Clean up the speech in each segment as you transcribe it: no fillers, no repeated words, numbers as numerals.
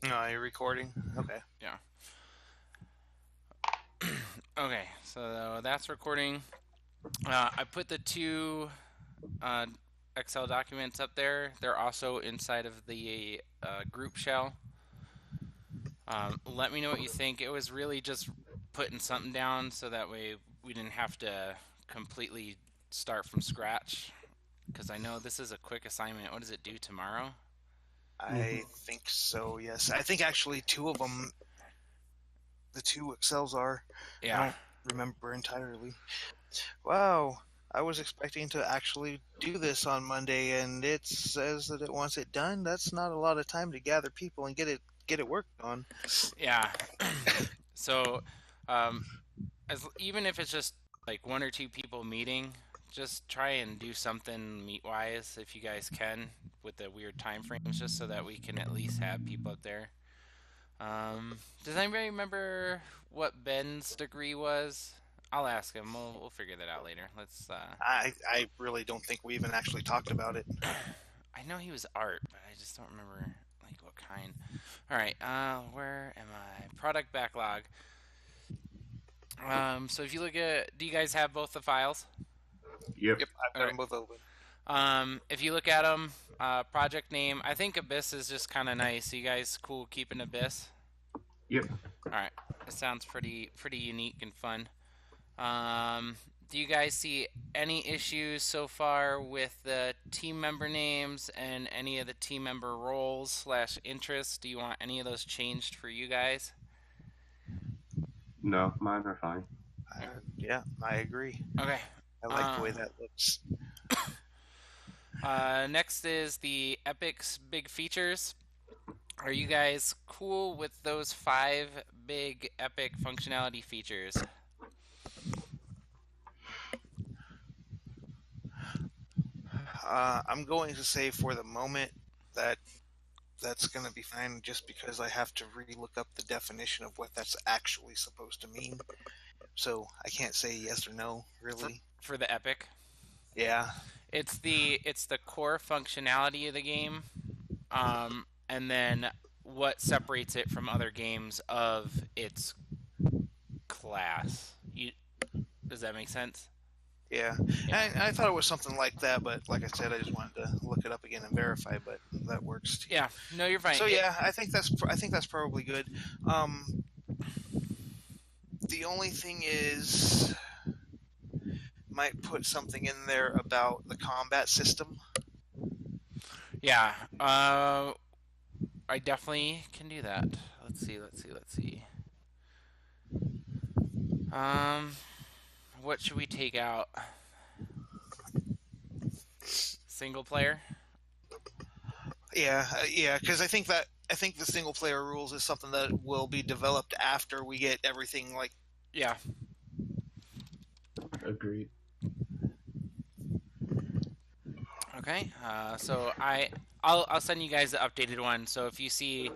No, you're recording. Okay. Yeah. Okay, so that's recording. I put the two uh, Excel documents up there. They're also inside of the group shell. Let me know what you think. It was really just putting something down so that way we didn't have to completely start from scratch. Because I know this is a quick assignment. What does it do tomorrow? I think so, yes. I think actually two of them, the two Excels are. I Yeah. don't remember entirely. Wow. I was expecting to actually do this on Monday and it says that it wants it done. That's not a lot of time to gather people and get it worked on. Yeah. So, um, as even if it's just like one or two people meeting, just try and do something meet wise if you guys can with the weird time frames, just so that we can at least have people up there. Does anybody remember what Ben's degree was? I'll ask him. We'll figure that out later. Let's. I really don't think we even actually talked about it. I know he was art, but I just don't remember like what kind. All right. Where am I? Product backlog. So if you look at, do you guys have both the files? Yep. Yep, I've All got right. them both open. If you look at them, project name, I think Abyss is just kind of nice. You guys cool keeping Abyss? Yep. All right, it sounds pretty unique and fun. Do you guys see any issues so far with the team member names and any of the team member roles slash interests? Do you want any of those changed for you guys? No, mine are fine. Yeah, I agree. Okay. I like the way Uh, that looks. Next is the Epic's big features. Are you guys cool with those five big Epic functionality features? I'm going to say for the moment that that's going to be fine just because I have to relook up the definition of what that's actually supposed to mean. So I can't say yes or no, for really. for the Epic? Yeah. It's the core functionality of the game, and then what separates it from other games of its class. Does that make sense? Yeah. Yeah. I thought it was something like that, but like I said, I just wanted to look it up again and verify, but that works too. Yeah. No, you're fine. So yeah, I think that's probably good. Um, the only thing is might put something in there about the combat system. Yeah. I definitely can do that. Let's see. Um, what should we take out? Single player? Yeah, because I think the single player rules is something that will be developed after we get everything like. Yeah. Agreed. Okay. I'll send you guys the updated one. So if you see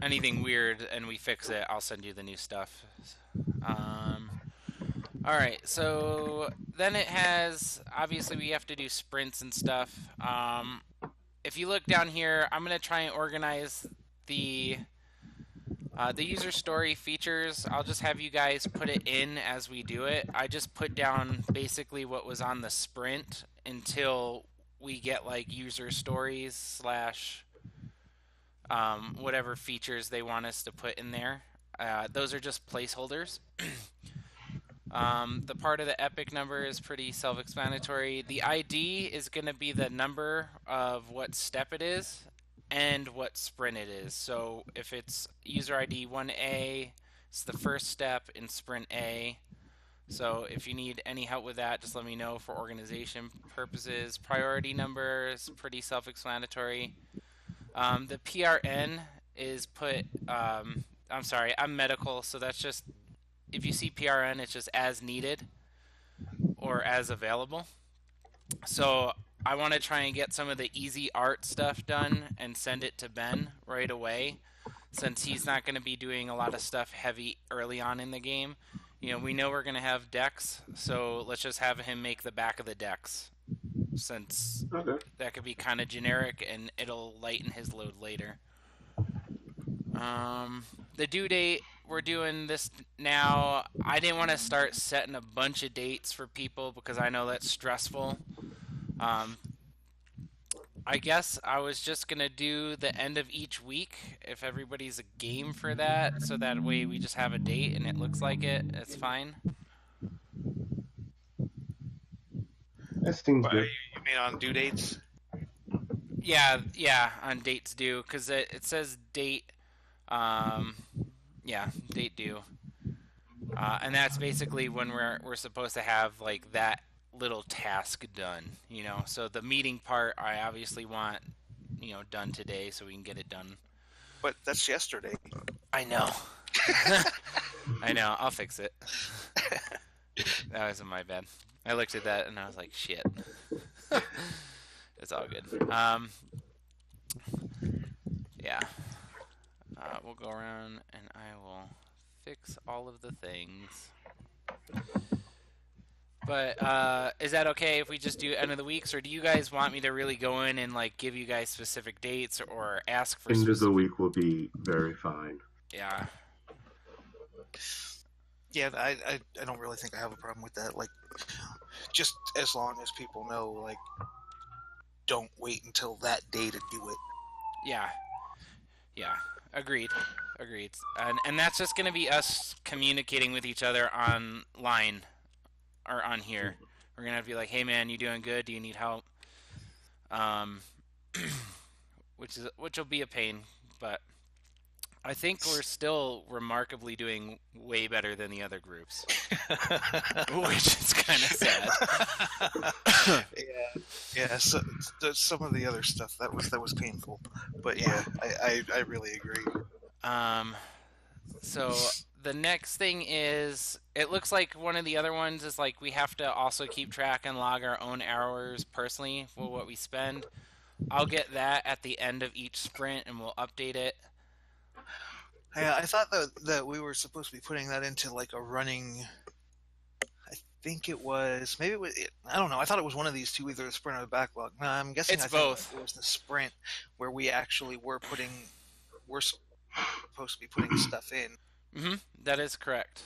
anything weird and we fix it, I'll send you the new stuff. Um, all right. So then it has, obviously we have to do sprints and stuff. If you look down here, I'm gonna try and organize the the user story features. I'll just have you guys put it in as we do it. I just put down basically what was on the sprint until we get like user stories slash whatever features they want us to put in there. Those are just placeholders. The part of the epic number is pretty self explanatory. The ID is going to be the number of what step it is and what sprint it is. So if it's user ID 1A, it's the first step in sprint A. So if you need any help with that, just let me know for organization purposes. Priority number is pretty self explanatory. The PRN is put. I'm sorry, I'm medical, so that's just if you see PRN, it's just as needed or as available. So I want to try and get some of the easy art stuff done and send it to Ben right away, since he's not going to be doing a lot of stuff heavy early on in the game. You know, we know we're going to have decks, so let's just have him make the back of the decks, since Okay. that could be kind of generic and it'll lighten his load later. The due date, we're doing this now. I didn't want to start setting a bunch of dates for people because I know that's stressful. I guess I was just gonna do the end of each week if everybody's a game for that, so that way we just have a date and it looks like it. It's fine. That seems Why, good. you mean on due dates? Yeah, on dates due, because it says date, date due. And that's basically when we're supposed to have like that little task done, you know. So the meeting part, I obviously want, done today so we can get it done. But that's yesterday. I know. I know. I'll fix it. That wasn't my bad. I looked at that and I was like, shit. It's all good. Yeah. We'll go around and I will fix all of the things. But is that okay if we just do end of the weeks, or do you guys want me to really go in and like give you guys specific dates or ask for End of the specific... week will be very fine. Yeah. Yeah, I don't really think I have a problem with that. Like, just as long as people know, like, don't wait until that day to do it. Yeah. Agreed. And that's just going to be us communicating with each other online or on here. We're going to have to be like, hey man, you doing good? Do you need help? Which will be a pain, but I think we're still remarkably doing way better than the other groups, which is kind of sad. Yeah. So some of the other stuff that was painful, but yeah, I really agree. So the next thing is, it looks like one of the other ones is like we have to also keep track and log our own hours personally for what we spend. I'll get that at the end of each sprint and we'll update it. Yeah, I thought that we were supposed to be putting that into like a running. I think it was I don't know. I thought it was one of these two, either the sprint or the backlog. No, I'm guessing It's I think both. it was the sprint where we actually we're supposed to be putting stuff in. Mm-hmm. That is correct.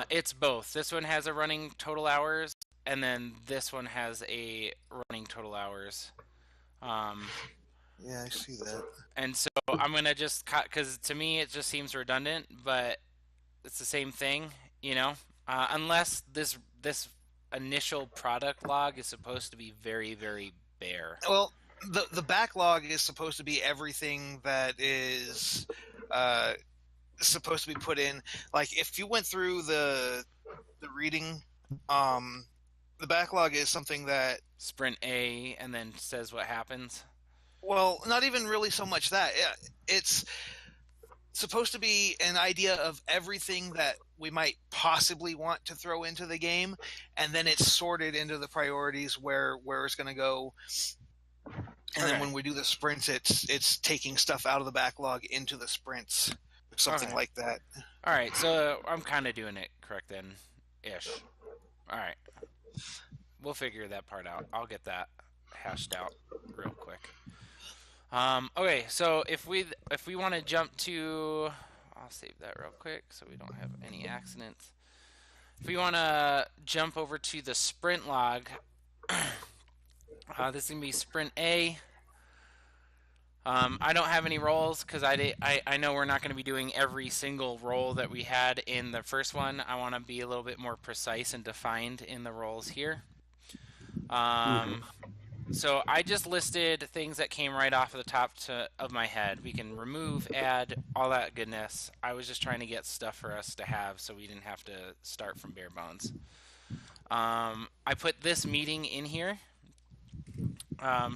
It's both. This one has a running total hours, and then this one has a running total hours. Yeah, I see that. And so I'm gonna just cut, because to me it just seems redundant, but it's the same thing, you know. Unless this initial product log is supposed to be very, very bare. Well, the backlog is supposed to be everything that is supposed to be put in. Like if you went through the reading, the backlog is something that Sprint A and then says what happens. Well, not even really so much that. It's supposed to be an idea of everything that we might possibly want to throw into the game, and then it's sorted into the priorities where it's going to go. And then when we do the sprints, it's taking stuff out of the backlog into the sprints, or something like that. All right, so I'm kind of doing it correct then, ish. All right, we'll figure that part out. I'll get that hashed out real quick. Okay, so if we want to jump to, I'll save that real quick so we don't have any accidents. If we want to jump over to the sprint log, this is going to be sprint A. I don't have any roles because I know we're not going to be doing every single role that we had in the first one. I want to be a little bit more precise and defined in the roles here. So I just listed things that came right off of the top of my head. We can remove, add, all that goodness. I was just trying to get stuff for us to have so we didn't have to start from bare bones. I put this meeting in here.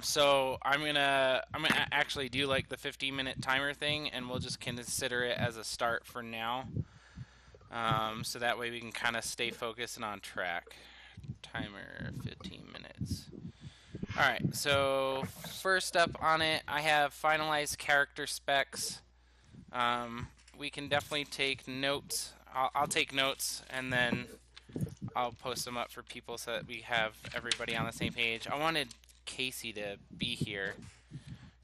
So I'm gonna actually do like the 15-minute timer thing, and we'll just consider it as a start for now. So that way we can kind of stay focused and on track. Timer 15 minutes. Alright, so first up on it, I have finalized character specs. We can definitely take notes. I'll take notes, and then I'll post them up for people so that we have everybody on the same page. I wanted Casey to be here,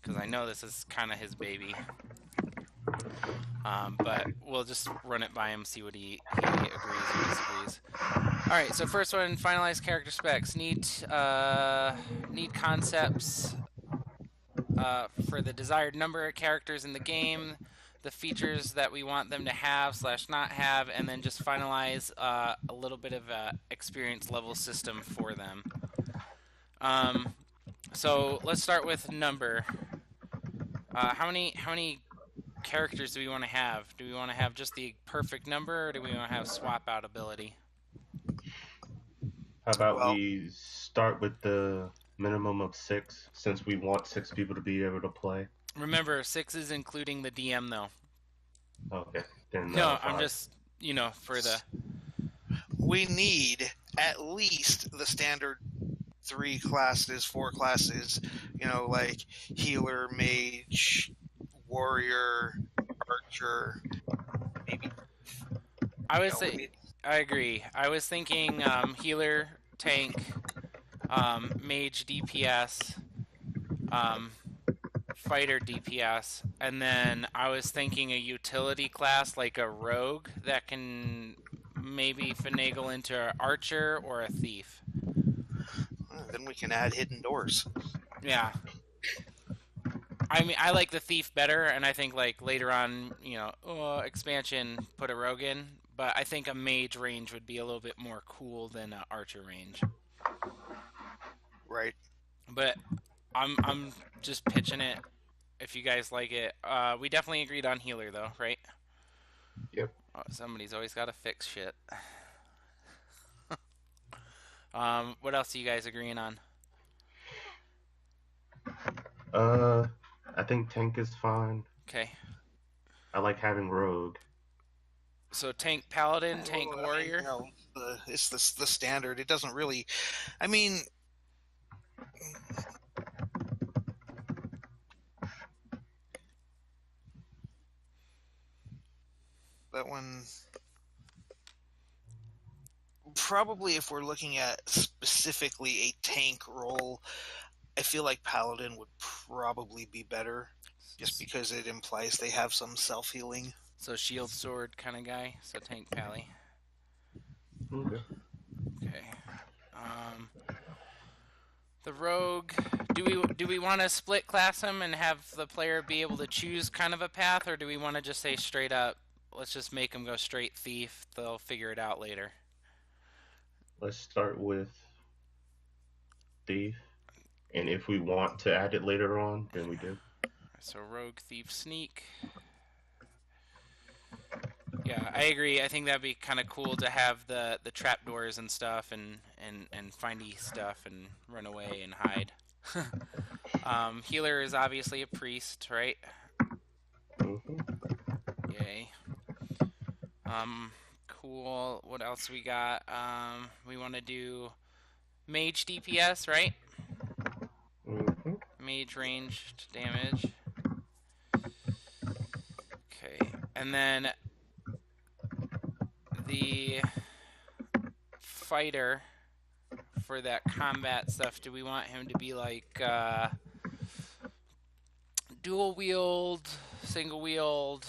because I know this is kind of his baby. But we'll just run it by him, see what he agrees or disagrees. All right, so first one, finalize character specs. Need concepts for the desired number of characters in the game, the features that we want them to have / not have, and then just finalize a little bit of a experience level system for them. So let's start with number. How many characters do we want to have? Do we want to have just the perfect number, or do we want to have swap out ability? How about we start with the minimum of 6, since we want 6 people to be able to play? Remember, 6 is including the DM, though. Okay. Then, no, I'm just, for the... We need at least the standard 3 classes, 4 classes, like healer, mage, warrior, archer, maybe. I agree. I was thinking healer, tank, mage, DPS, fighter, DPS, and then I was thinking a utility class like a rogue that can maybe finagle into an archer or a thief. Then we can add hidden doors. Yeah. I mean, I like the thief better, and I think like later on, expansion, put a rogue in. But I think a mage range would be a little bit more cool than an archer range. Right. But I'm just pitching it. If you guys like it, we definitely agreed on healer though, right? Yep. Oh, somebody's always got to fix shit. What else are you guys agreeing on? I think tank is fine. Okay. I like having rogue. So tank paladin, tank warrior. It's the standard. It doesn't really. I mean, that one. Probably, if we're looking at specifically a tank role, I feel like paladin would probably be better, just because it implies they have some self-healing. So shield sword kind of guy. So tank pally. Okay. The rogue. Do we want to split class him and have the player be able to choose kind of a path, or do we want to just say straight up, let's just make them go straight thief? They'll figure it out later. Let's start with thief, and if we want to add it later on, then we do. So rogue, thief, sneak. Yeah, I agree. I think that'd be kind of cool to have the trapdoors and stuff, and findy stuff, and run away and hide. Healer is obviously a priest, right? Mm-hmm. Yay. Cool. What else we got? We want to do mage DPS, right? Mm-hmm. Mage ranged damage. Okay, and then the fighter for that combat stuff. Do we want him to be like dual wield, single wield,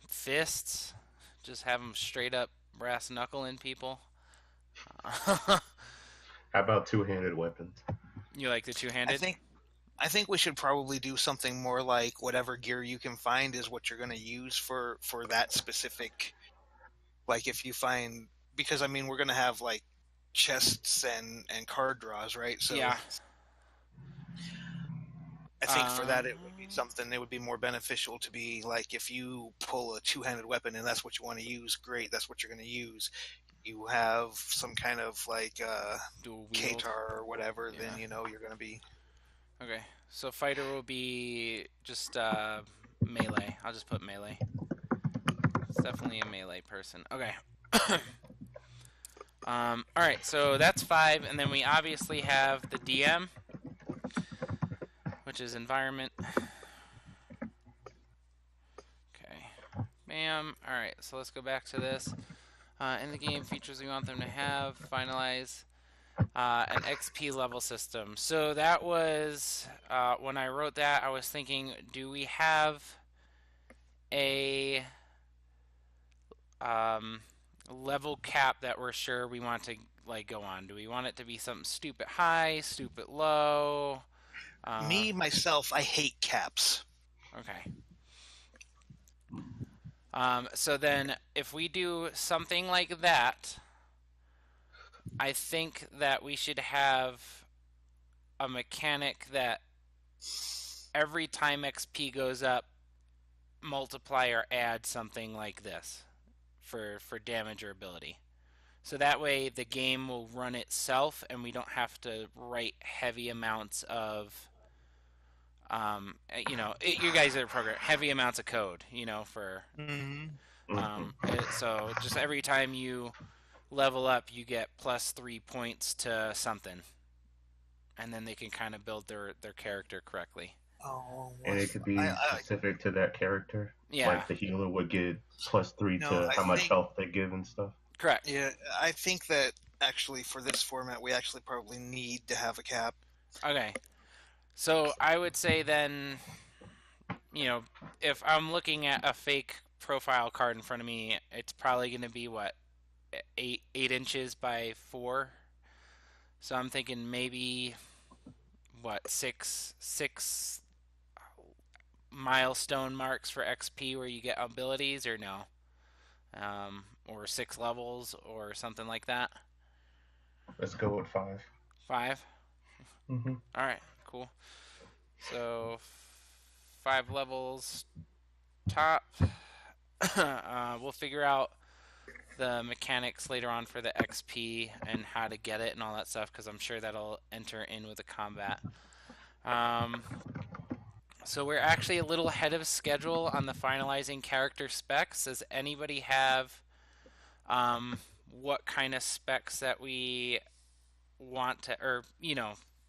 fists? Just have him straight up brass knuckling people. How about two-handed weapons? You like the two-handed? I think we should probably do something more like whatever gear you can find is what you're going to use for that specific. Like if you find, because I mean we're going to have like chests and card draws, right? So yeah. I think for that it would be something that would be more beneficial to be like if you pull a two-handed weapon and that's what you want to use, great, that's what you're going to use. You have some kind of like dual wield Katar or whatever, then you're going to be. Okay, so fighter will be just melee. I'll just put melee. It's definitely a melee person. Okay. All right, so that's 5, and then we obviously have the DM, which is environment. Okay, bam. All right, so let's go back to this. In the game, features we want them to have, finalize an XP level system. So that was, when I wrote that, I was thinking, do we have a level cap that we're sure we want to like go on? Do we want it to be something stupid high, stupid low? Me, myself, I hate caps. Okay. So then, if we do something like that, I think that we should have a mechanic that every time XP goes up, multiply or add something like this for damage or ability. So that way the game will run itself and we don't have to write heavy amounts of you guys are program heavy amounts of code, for so just every time you level up you get plus 3 points to something, and then they can kind of build their character correctly. Oh, And it could be specific to that character. Yeah. Like the healer would get +3 to how much health they give and stuff. Correct. Yeah, I think that actually for this format, we actually probably need to have a cap. Okay. So I would say then, if I'm looking at a fake profile card in front of me, it's probably going to be what, 8 inches by 4. So I'm thinking maybe what, six milestone marks for XP where you get abilities, or no, or 6 levels or something like that. Let's go with 5. 5. Mm-hmm. All right, cool. So 5 levels top. We'll figure out the mechanics later on for the XP and how to get it and all that stuff, because I'm sure that'll enter in with the combat. So we're actually a little ahead of schedule on the finalizing character specs. Does anybody have what kind of specs that we want to, or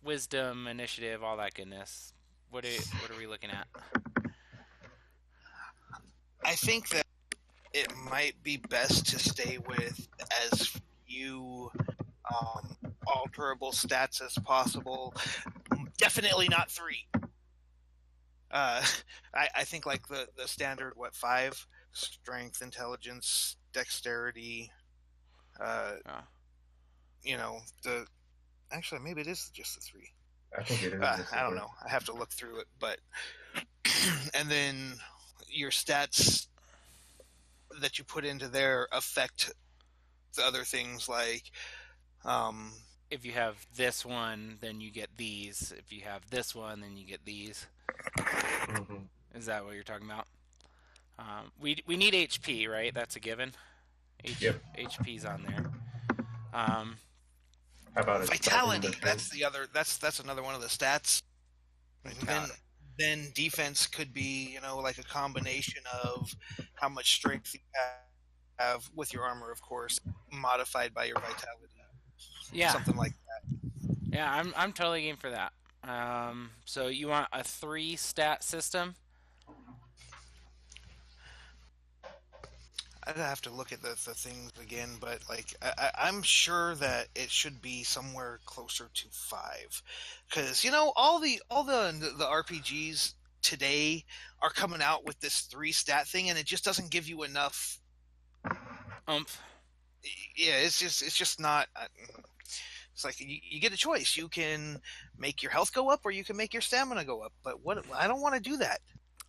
wisdom, initiative, all that goodness? What are we looking at? I think that it might be best to stay with as few alterable stats as possible. Definitely not 3. I think like the standard 5: strength, intelligence, dexterity. Actually maybe it is just the 3. I think it is. I don't know. I have to look through it, but and then your stats that you put into there affect the other things, like if you have this one, then you get these. If you have this one, then you get these. Mm-hmm. Is that what you're talking about? We need HP, right? That's a given. Yep. HP's on there. How about vitality? That's the other. That's another one of the stats. Then defense could be, like a combination of how much strength you have with your armor, of course, modified by your vitality. Yeah, something like that. Yeah, I'm totally game for that. So you want a 3 stat system? I'd have to look at the things again, but like I'm sure that it should be somewhere closer to 5, because all the RPGs today are coming out with this 3 stat thing, and it just doesn't give you enough oomph. Yeah, it's just not. It's like you get a choice. You can make your health go up, or you can make your stamina go up. But I don't want to do that.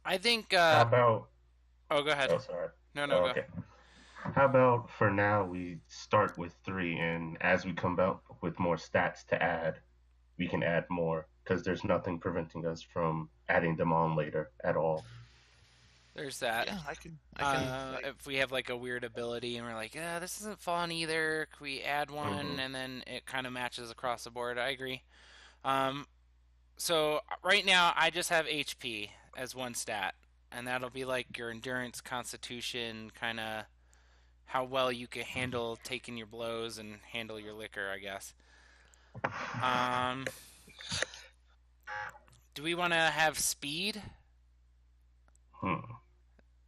I think. How about? Oh, go ahead. Oh, sorry. No, okay. How about for now we start with 3, and as we come out with more stats to add, we can add more, because there's nothing preventing us from adding them on later at all. There's that. Yeah, I can if we have like a weird ability and we're like, this isn't fun either, can we add one? And then it kind of matches across the board. I agree. So right now I just have HP as 1 stat, and that'll be like your endurance, constitution, kind of how well you can handle taking your blows and handle your liquor, I guess. Do we want to have speed?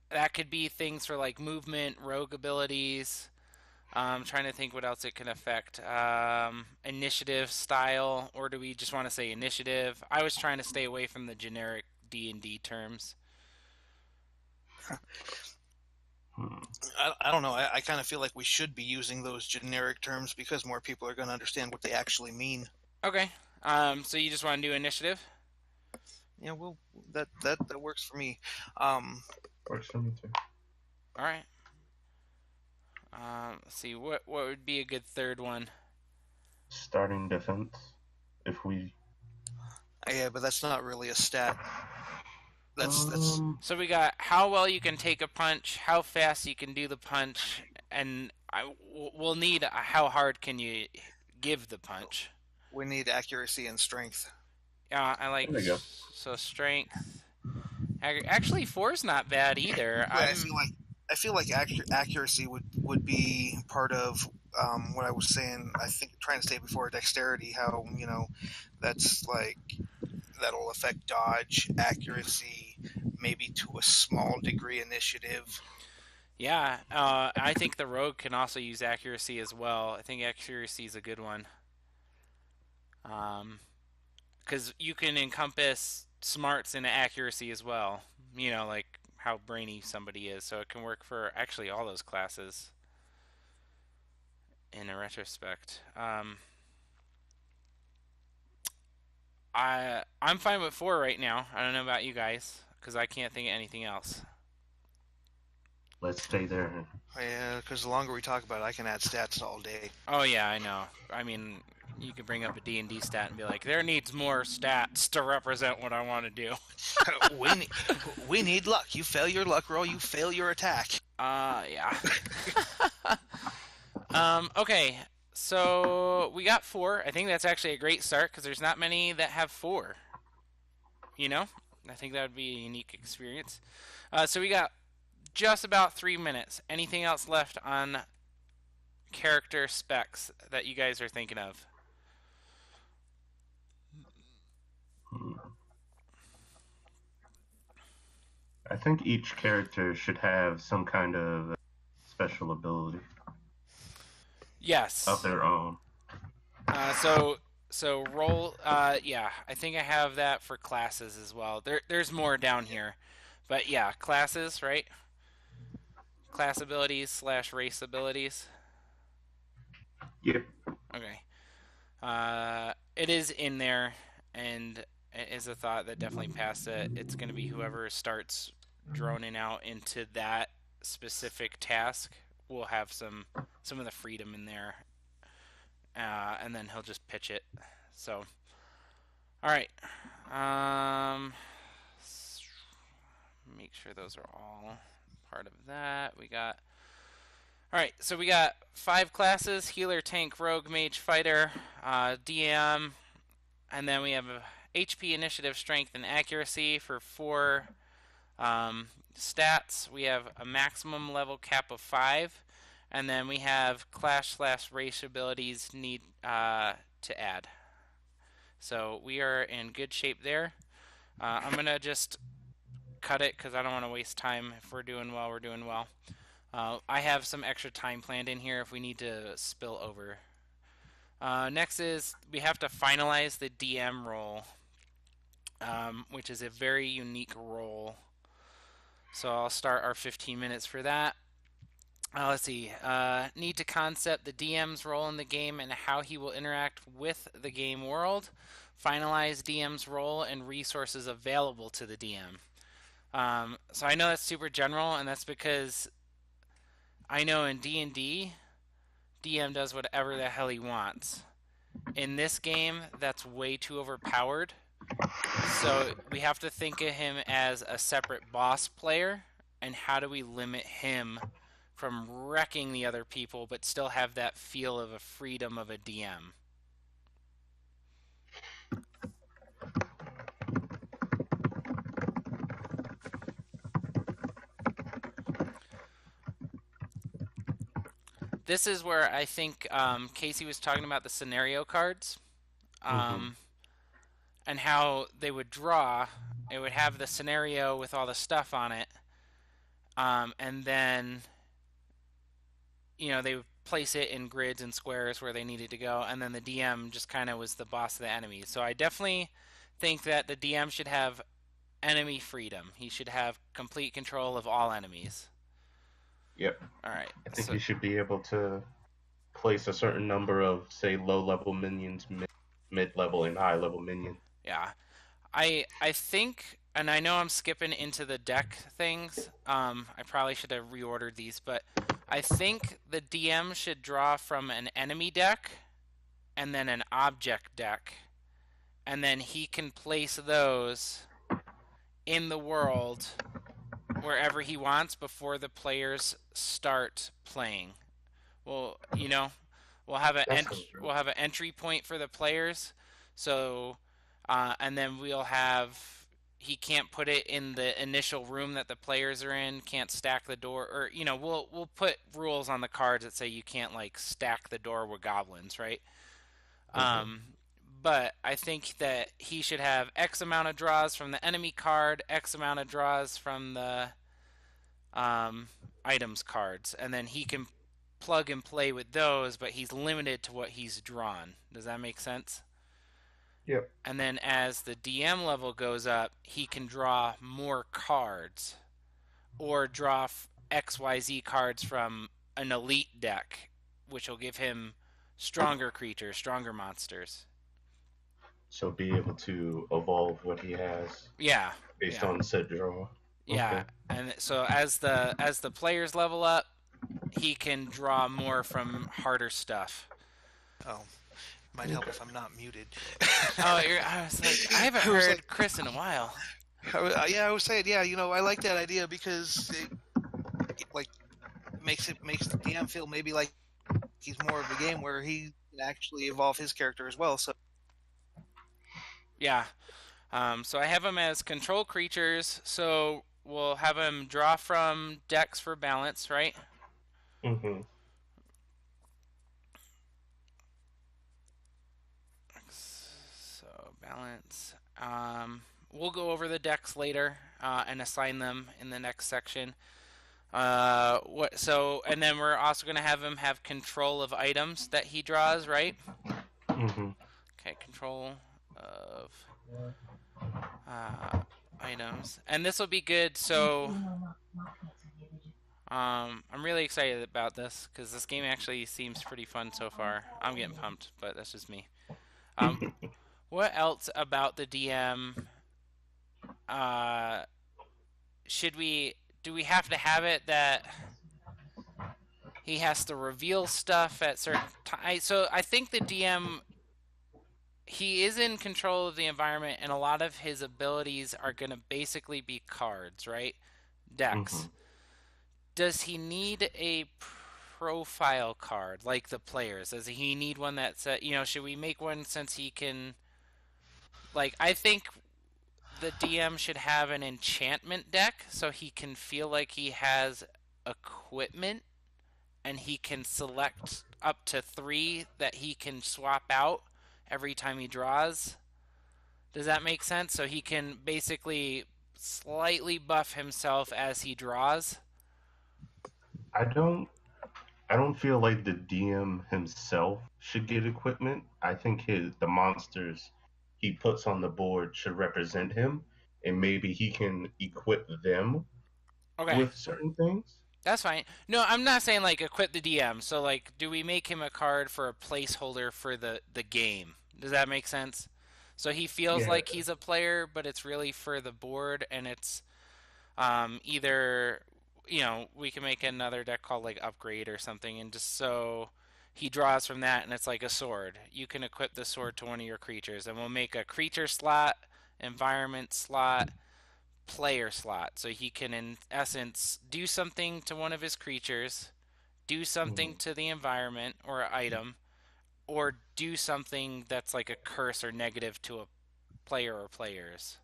That could be things for like movement, rogue abilities. I'm trying to think what else it can affect. Initiative style, or do we just want to say initiative? I was trying to stay away from the generic D&D terms. Hmm. I don't know. I kind of feel like we should be using those generic terms because more people are going to understand what they actually mean. Okay. So you just want to do initiative? Yeah, well, that works for me. Um, Works for me too. All right. Let's see. What would be a good third one? Starting defense. If we. yeah, but that's not really a stat. That's So we got how well you can take a punch, how fast you can do the punch, and we'll need how hard can you give the punch. we need accuracy and strength. I like There we go. so strength. Actually, 4's not bad either. Yeah, I feel like accuracy would be part of what I was saying. I think trying to say before dexterity, how that's like that'll affect dodge, accuracy, maybe to a small degree initiative. Yeah, I think the rogue can also use accuracy as well. I think accuracy is a good one. Because you can encompass smarts into accuracy as well. Like how brainy somebody is. So it can work for actually all those classes in a retrospect. I'm fine with 4 right now. I don't know about you guys because I can't think of anything else. Let's stay there. Yeah, because the longer we talk about it, I can add stats all day. Oh yeah, I know. I mean, you could bring up a D&D stat and be like, there needs more stats to represent what I want to do. we need luck. You fail your luck roll, you fail your attack. Yeah. Okay, so we got 4. I think that's actually a great start because there's not many that have 4. I think that would be a unique experience. So we got just about 3 minutes. Anything else left on character specs that you guys are thinking of? I think each character should have some kind of special ability. Yes. Of their own. So roll. Yeah, I think I have that for classes as well. There's more down here, but yeah, classes, right? Class abilities / race abilities. Yep. Okay. It is in there, and it is a thought that definitely passed it. It's going to be whoever starts droning out into that specific task will have some of the freedom in there, and then he'll just pitch it. So, all right. Make sure those are all part of that. All right, so we got 5 classes: healer, tank, rogue, mage, fighter, DM, and then we have HP, initiative, strength, and accuracy for 4 stats. We have a maximum level cap of 5, and then we have class / race abilities need to add. So we are in good shape there. I'm going to just cut it because I don't want to waste time. If we're doing well, we're doing well. I have some extra time planned in here if we need to spill over. Next is we have to finalize the DM role, which is a very unique role. So I'll start our 15 minutes for that. Let's see. Need to concept the DM's role in the game and how he will interact with the game world. Finalize DM's role and resources available to the DM. So I know that's super general, and that's because I know in D&D, DM does whatever the hell he wants. In this game, that's way too overpowered. So we have to think of him as a separate boss player, and how do we limit him from wrecking the other people but still have that feel of a freedom of a DM. This is where I think Casey was talking about the scenario cards, and how they would draw. It would have the scenario with all the stuff on it, and then they would place it in grids and squares where they needed to go, and then the DM just kind of was the boss of the enemy. So I definitely think that the DM should have enemy freedom. He should have complete control of all enemies. Yep. All right. I think he should be able to place a certain number of, say, low-level minions, mid-level, and high-level minions. Yeah. I think, and I know I'm skipping into the deck things. I probably should have reordered these, but I think the DM should draw from an enemy deck and then an object deck, and then he can place those in the world wherever he wants before the players start playing. Well, we'll have an entry point for the players, so and then he can't put it in the initial room that the players are in, can't stack the door, or we'll put rules on the cards that say you can't like stack the door with goblins, right? But I think that he should have X amount of draws from the enemy card, X amount of draws from the items cards, and then he can plug and play with those, but he's limited to what he's drawn. Does that make sense? Yep. And then as the DM level goes up, he can draw more cards or draw XYZ cards from an elite deck, which will give him stronger creatures, stronger monsters. So be able to evolve what he has. Yeah. Based on said draw. Yeah. Okay. And so as the players level up, he can draw more from harder stuff. Oh. Might help if I'm not muted. I was like, I haven't heard Chris in a while. I was saying, I like that idea because it makes the DM feel maybe like he's more of the game where he can actually evolve his character as well. So yeah, so I have him as control creatures. So we'll have him draw from decks for balance, right? Mm-hmm. So balance. We'll go over the decks later and assign them in the next section. And then we're also going to have him have control of items that he draws, right? Mm-hmm. Okay, control of items, and this will be good. So I'm really excited about this because this game actually seems pretty fun so far. I'm getting pumped, but that's just me. What else about the DM? Do we have to have it that he has to reveal stuff at certain times? So I think the DM, he is in control of the environment, and a lot of his abilities are going to basically be cards, right? Decks. Mm-hmm. Does he need a profile card like the players? Does he need one that's, should we make one since he can, I think the DM should have an enchantment deck so he can feel like he has equipment and he can select up to 3 that he can swap out every time he draws. Does that make sense? So he can basically slightly buff himself as he draws. I don't feel like the DM himself should get equipment. I think the monsters he puts on the board should represent him, and maybe he can equip them with certain things. That's fine. No, I'm not saying equip the DM. So do we make him a card for a placeholder for the game? Does that make sense? So he feels like he's a player, but it's really for the board, and it's either we can make another deck called Upgrade or something, and just so he draws from that, and it's like a sword. You can equip the sword to one of your creatures, and we'll make a creature slot, environment slot, player slot, so he can in essence do something to one of his creatures, do something to the environment or item, or do something that's like a curse or negative to a player or players.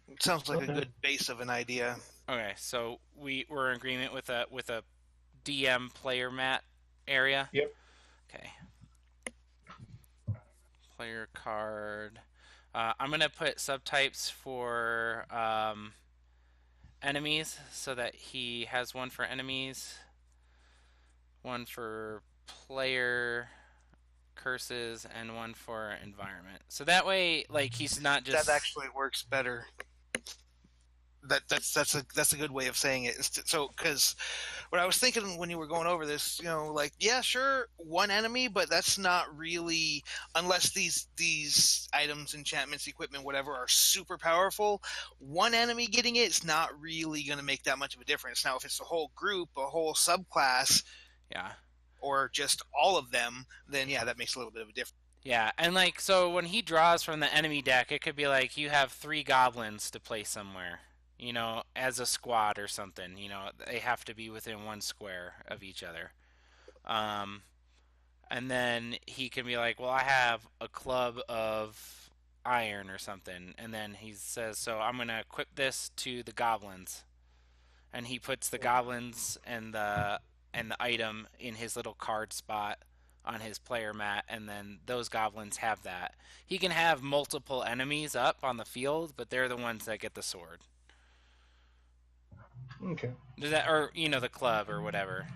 It sounds like a good base of an idea. Okay, so we're in agreement with a DM player mat area. Yep. Okay. Player card. I'm gonna put subtypes for enemies so that he has one for enemies, one for player curses, and one for environment. So that way, he's not just... That actually works better. That's a good way of saying it. So, because what I was thinking when you were going over this, like, yeah, sure, one enemy, but that's not really, unless these items, enchantments, equipment, whatever, are super powerful. One enemy getting it is not really going to make that much of a difference. Now, if it's a whole group, a whole subclass, Yeah. or just all of them, then yeah, that makes a little bit of a difference. Yeah, and like so when he draws from the enemy deck, it could be like you have 3 goblins to play somewhere, as a squad or something. They have to be within 1 square of each other. Um, and then he can be like, well, I have a club of iron or something, and then he says, so I'm gonna equip this to the goblins, and he puts the goblins and the item in his little card spot on his player mat, and then those goblins have that. He can have multiple enemies up on the field, but they're the ones that get the sword. Okay. Or the club or whatever.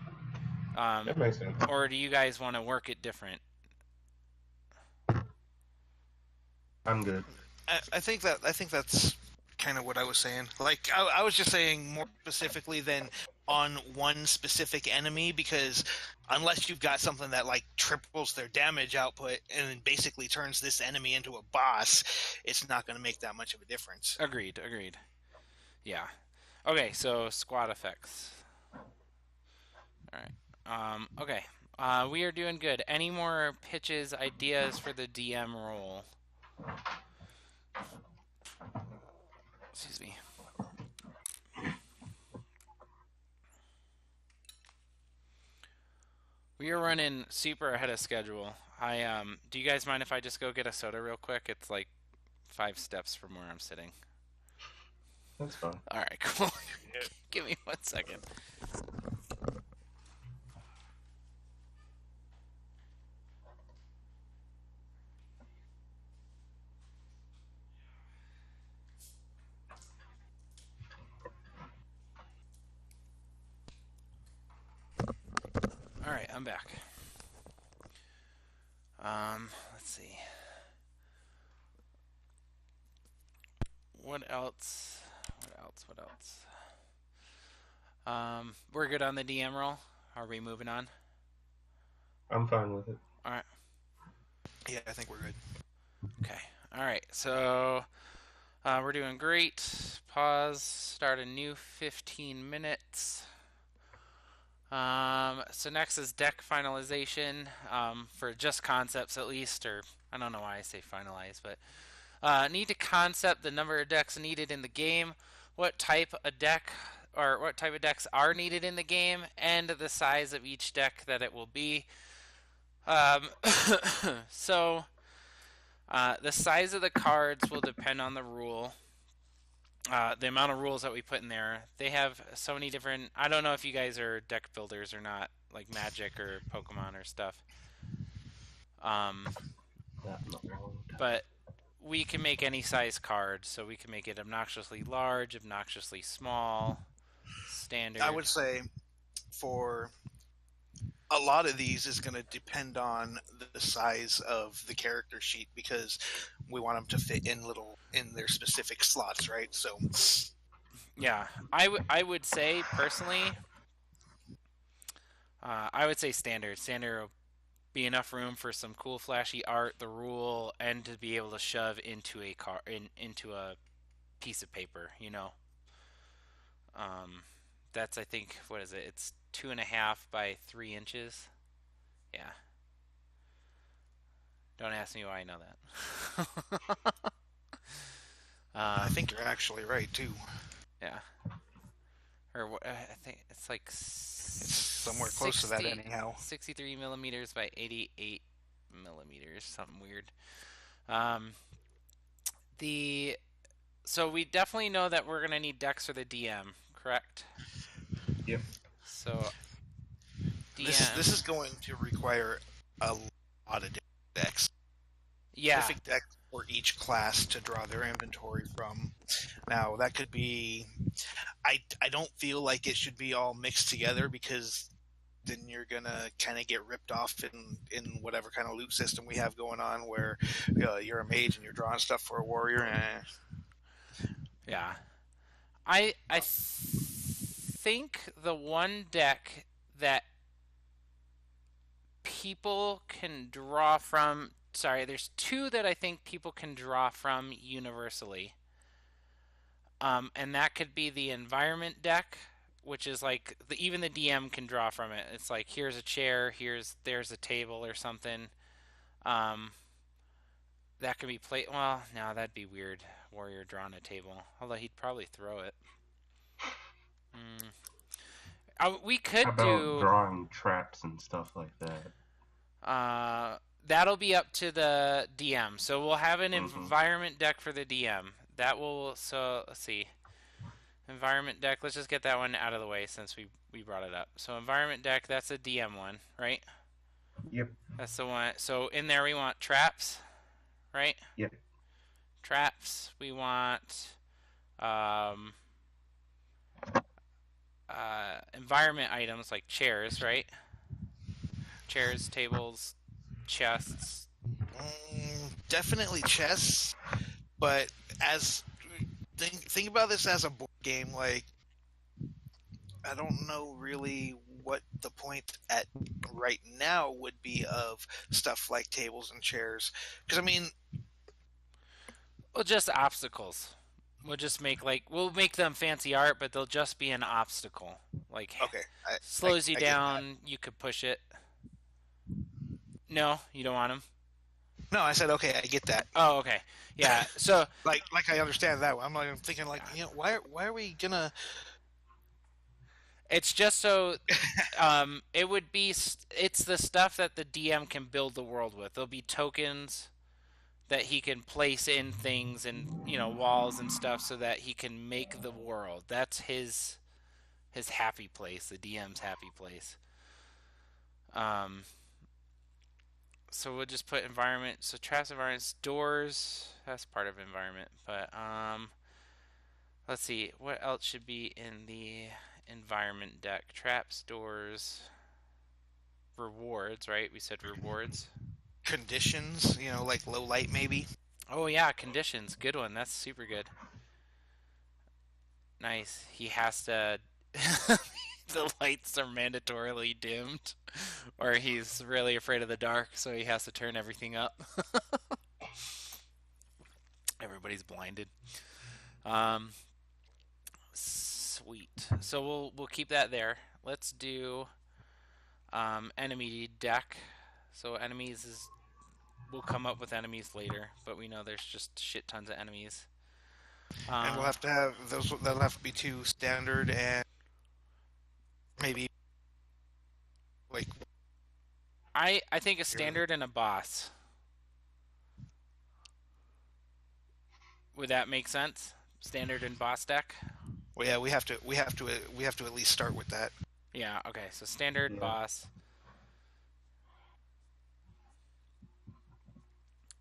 That makes sense. Or do you guys want to work it different? I'm good. I think that's kind of what I was saying. Like, I was just saying more specifically than on one specific enemy, because unless you've got something that like triples their damage output and basically turns this enemy into a boss, it's not going to make that much of a difference. Agreed. Yeah. Okay, so squad effects. All right. Okay. We are doing good. Any more pitches, ideas for the DM role? Excuse me. We are running super ahead of schedule. Do you guys mind if I just go get a soda real quick? It's like 5 steps from where I'm sitting. That's fine. All right, cool. Give me 1 second. All right, I'm back. Let's see. What else? We're good on the DM roll. Are we moving on? I'm fine with it. All right. Yeah, I think we're good. Okay. All right. So we're doing great. Pause. Start a new 15 minutes. So next is deck finalization, for just concepts at least, or I don't know why I say finalize, but need to concept the number of decks needed in the game, what type of decks are needed in the game, and the size of each deck that it will be. So the size of the cards will depend on the rule. The amount of rules that we put in there. They have so many different. I don't know if you guys are deck builders or not, like Magic or Pokemon or stuff. But we can make any size card, so we can make it obnoxiously large, obnoxiously small, standard. I would say for a lot of these is going to depend on the size of the character sheet, because we want them to fit in their specific slots, right? So yeah, I would say personally, I would say standard will be enough room for some cool flashy art, the rule, and to be able to shove into a into a piece of paper, that's, I think, what is it? It's 2.5 by 3 inches. Yeah. Don't ask me why I know that. I think you're actually right too. Yeah. Or I think it's like it's somewhere close to that anyhow. 63 millimeters by 88 millimeters, something weird. So we definitely know that we're gonna need decks for the DM, correct? Yep. So DM. This is going to require a lot of decks. Yeah. Specific decks for each class to draw their inventory from. Now that could be. I don't feel like it should be all mixed together, because then you're gonna kind of get ripped off in whatever kind of loot system we have going on, where you're a mage and you're drawing stuff for a warrior. Yeah. I think the one deck that people can draw from. Sorry, there's two that I think people can draw from universally. And that could be the environment deck, which is like even the DM can draw from it. It's like here's a chair, there's a table or something. Um, that could be played. Well, no, that'd be weird. Warrior drawing a table, although he'd probably throw it. We How could about do. drawing traps and stuff like that? That'll be up to the DM. So we'll have an Mm-hmm. environment deck for the DM. That will. So let's see. Environment deck. Let's just get that one out of the way since we brought it up. So environment deck. That's a DM one, right? Yep. That's the one. So in there we want traps, right? Yep. Traps. We want environment items like chairs, right? Chairs, tables, chests. Definitely chess, but as think about this as a board game. Like, I don't know really what the point at right now would be of stuff like tables and chairs, because I mean, Well, just obstacles. We'll just we'll make them fancy art, but they'll just be an obstacle. Like okay, slows you I get that. down. You could push it. No, you don't want them. No, I said okay, I get that. Oh, okay. Yeah. So Like I understand that. I'm not even thinking like, why are we gonna? it's just so it would be it's the stuff that the DM can build the world with. There'll be tokens that he can place in things and walls and stuff so that he can make the world. That's his happy place, the DM's happy place. So we'll just put environment. So traps, environments, doors. That's part of environment. But let's see what else should be in the environment deck. Traps, doors, rewards. Right? We said rewards. Conditions, like low light maybe. Oh yeah, conditions. Good one. That's super good. Nice. He has to. The lights are mandatorily dimmed, or he's really afraid of the dark, so he has to turn everything up. Everybody's blinded. Sweet. So we'll keep that there. Let's do enemy deck. So enemies is we'll come up with enemies later, but we know there's just shit tons of enemies. And we'll have to have those. That'll have to be two standard and maybe like. I think a standard and a boss. Would that make sense? Standard and boss deck. Well, yeah, we have to at least start with that. Yeah. Okay. So standard, boss.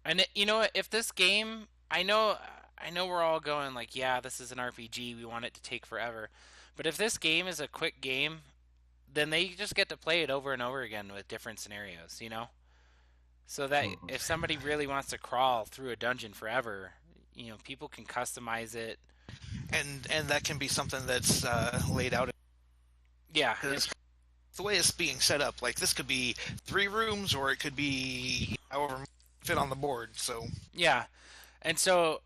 And you know what? If this game, I know we're all going like, yeah, this is an RPG. We want it to take forever. But if this game is a quick game, then they just get to play it over and over again with different scenarios, So that if somebody really wants to crawl through a dungeon forever, people can customize it. And that can be something that's laid out. Yeah. Because the way it's being set up, like this could be 3 rooms or it could be however fit on the board. So yeah, and so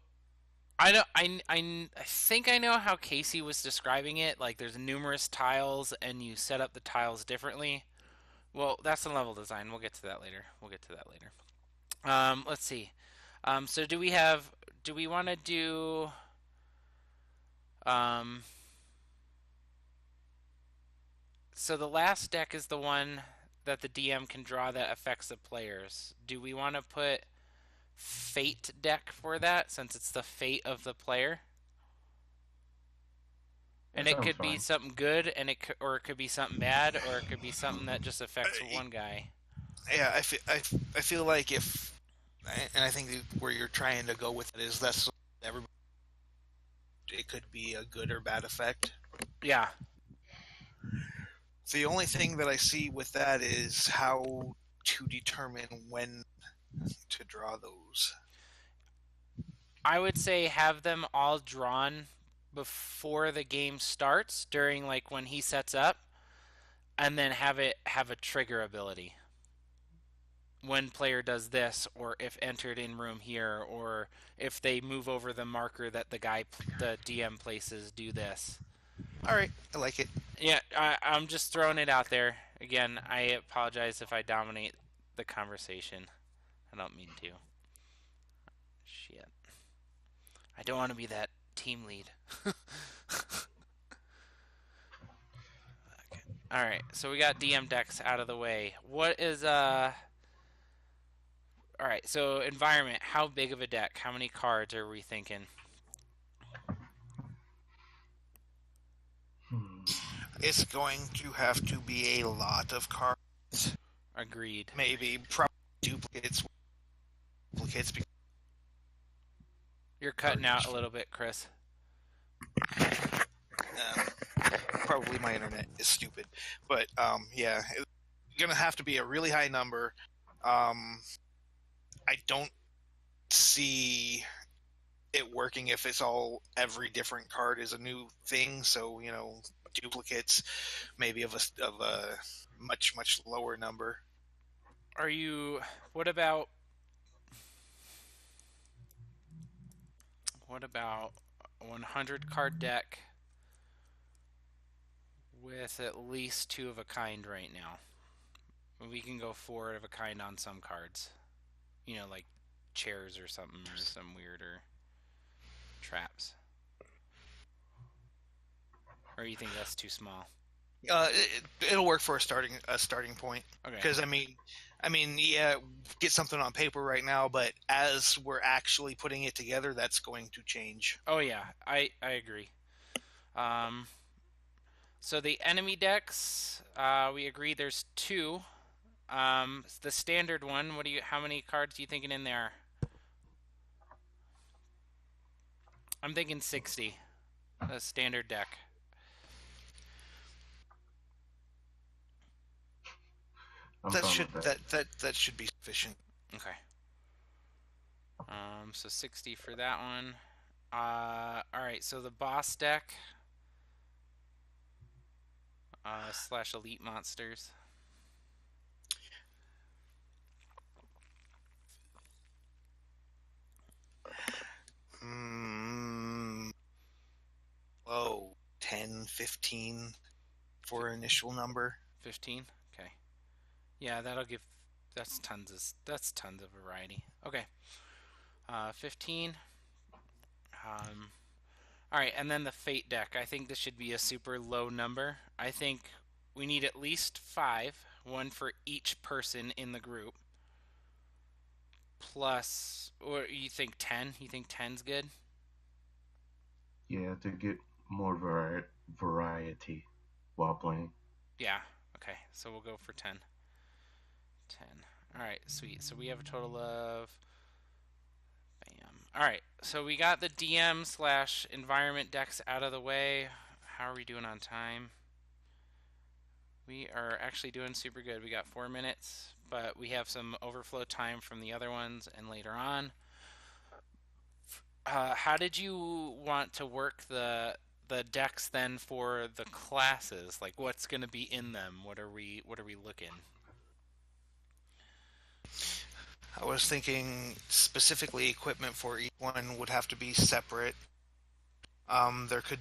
I think I know how Casey was describing it. Like there's numerous tiles and you set up the tiles differently. Well, that's the level design. We'll get to that later. Let's see. So do we want to do so the last deck is the one that the DM can draw that affects the players. Do we want to put fate deck for that since it's the fate of the player? And it could be something good, or it could be something bad, or it could be something that just affects one guy. Yeah, I feel like and I think where you're trying to go with it is that's everybody. It could be a good or bad effect. Yeah. The only thing that I see with that is how to determine when to draw those. I would say have them all drawn before the game starts, during like when he sets up, and then have it have a trigger ability. When player does this, or if entered in room here, or if they move over the marker that the DM places, do this. All right, I like it. Yeah, I'm just throwing it out there. Again, I apologize if I dominate the conversation. I don't mean to. Shit. I don't want to be that team lead. Okay. All right, so we got DM decks out of the way. What is All right, so environment. How big of a deck? How many cards are we thinking? It's going to have to be a lot of cards. Agreed. Maybe probably duplicates. You're cutting out a little bit, Chris. Probably my internet is stupid, but yeah, it's gonna have to be a really high number. I don't see it working if it's all every different card is a new thing. So duplicates maybe of a much lower number. What about 100 card deck with at least 2 of a kind right now? We can go 4 of a kind on some cards. Like chairs or something, or some weirder traps. Or you think that's too small? It'll work for a starting point. Okay. Because I mean, yeah, get something on paper right now, but as we're actually putting it together, that's going to change. Oh yeah, I agree. So the enemy decks, we agree there's 2. The standard one, how many cards are you thinking in there? I'm thinking 60. The standard deck. That should be sufficient. Okay. So 60 for that one. All right. So the boss deck / elite monsters. Oh, 10, 15 for initial number. 15. Okay. Yeah, that's tons of variety. Okay. 15. All right, and then the fate deck. I think this should be a super low number. I think we need at least 5, 1 for each person in the group. Plus, or you think 10? You think 10's good? Yeah, to get more variety while playing. Yeah. Okay, so we'll go for 10. 10. All right, sweet. So we have a total of... Bam. All right, so we got the DM / environment decks out of the way. How are we doing on time? We are actually doing super good. We got 4 minutes, but we have some overflow time from the other ones and later on. How did you want to work the decks then for the classes? Like, what's going to be in them? What are we looking? I was thinking specifically equipment for each one would have to be separate. There could,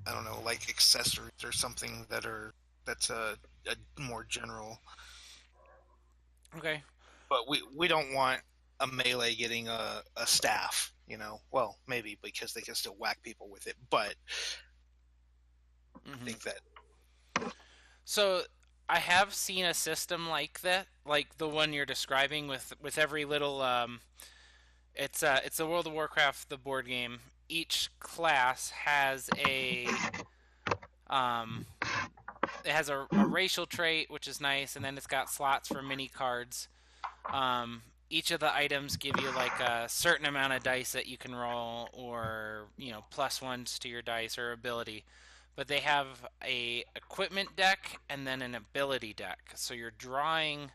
I don't know, like accessories or something that's a more general. Okay. But we don't want a melee getting a staff, Well, maybe because they can still whack people with it, but I think that. So I have seen a system like that, like the one you're describing with every little it's a World of Warcraft, the board game. Each class has a racial trait, which is nice, and then it's got slots for mini cards. Each of the items give you like a certain amount of dice that you can roll, or +1s to your dice or ability. But they have a equipment deck and then an ability deck. So you're drawing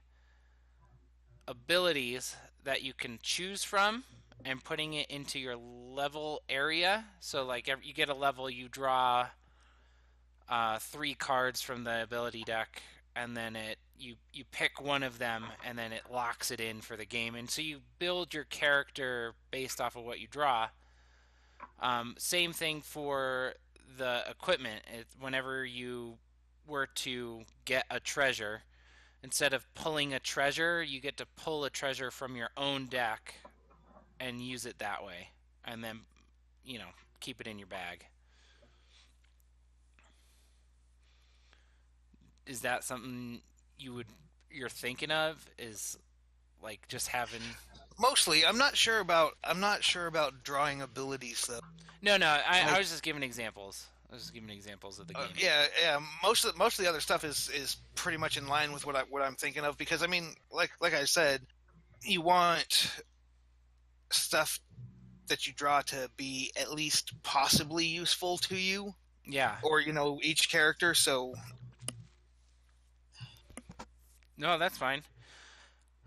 abilities that you can choose from, and putting it into your level area. So like you get a level, you draw 3 cards from the ability deck, and then you pick one of them, and then it locks it in for the game. And so you build your character based off of what you draw. Same thing for the equipment. Whenever you were to get a treasure, instead of pulling a treasure, you get to pull a treasure from your own deck and use it that way, and then keep it in your bag. Is that something you're thinking of? Is like just having Mostly, I'm not sure about drawing abilities though. No, I was just giving examples. I was just giving examples of the game. Yeah. Most of the other stuff is pretty much in line with what I'm thinking of, because I mean, like I said, you want stuff that you draw to be at least possibly useful to you. Yeah. Or each character. So. No, that's fine.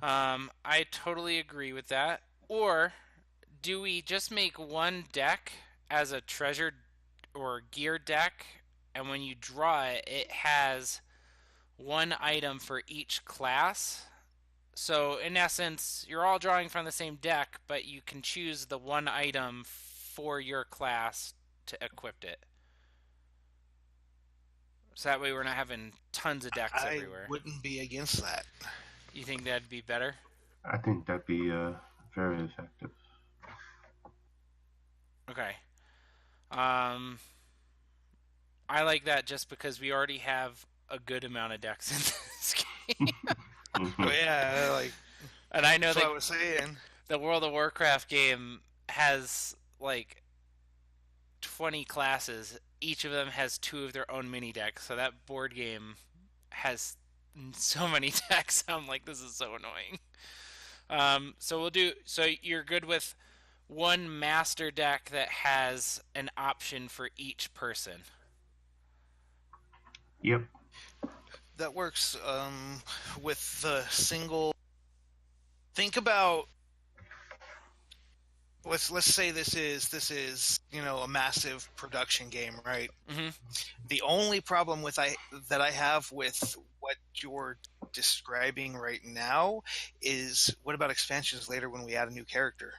I totally agree with that. Or do we just make one deck as a treasure or gear deck, and when you draw it, it has one item for each class? So in essence, you're all drawing from the same deck, but you can choose the one item for your class to equip it. So that way we're not having tons of decks everywhere. I wouldn't be against that. You think that'd be better? I think that'd be very effective. Okay. I like that just because we already have a good amount of decks in this game. But yeah, and I know that's what I was saying. The World of Warcraft game has 20 classes. Each of them has 2 of their own mini decks. So that board game has so many decks. I'm like, this is so annoying. So you're good with one master deck that has an option for each person. Yep. That works with the single. Think about. Let's say this is a massive production game, right? Mm-hmm. The only problem that I have with what you're describing right now is, what about expansions later when we add a new character?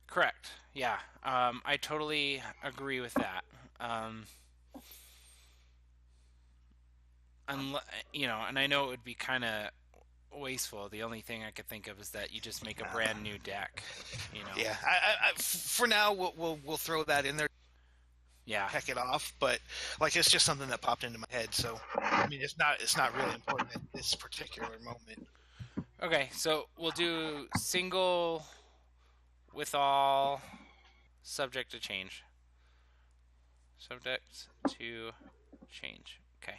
Correct. Yeah. I totally agree with that. And I know it would be kind of wasteful. The only thing I could think of is that you just make a brand new deck. Yeah. I for now we'll throw that in there. Yeah. Heck it off, but it's just something that popped into my head. So I mean, it's not really important at this particular moment. Okay, so we'll do single with all, subject to change. Subject to change. Okay.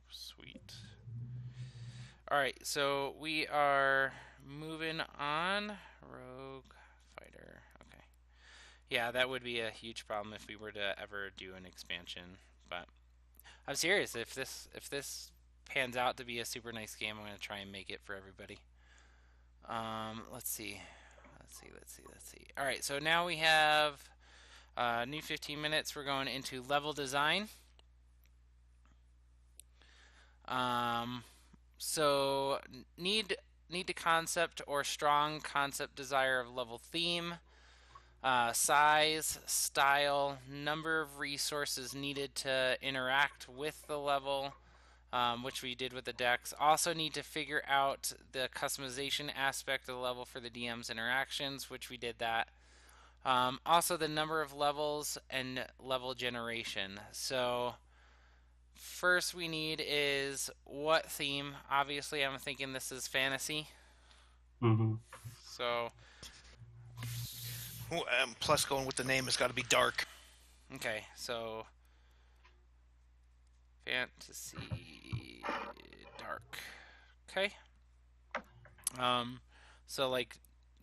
Sweet. All right, so we are moving on. Rogue fighter. Okay. Yeah, that would be a huge problem if we were to ever do an expansion. But I'm serious. If this pans out to be a super nice game, I'm going to try and make it for everybody. Let's see. All right, so now we have new 15 minutes. We're going into level design. So need to concept or strong concept desire of level theme, size, style, number of resources needed to interact with the level, which we did with the decks. Also need to figure out the customization aspect of the level for the DM's interactions, which we did that. Also the number of levels and level generation. So first we need is what theme. Obviously I'm thinking this is fantasy. Mm-hmm. So plus going with the name has got to be dark. Okay, so fantasy dark. Okay. So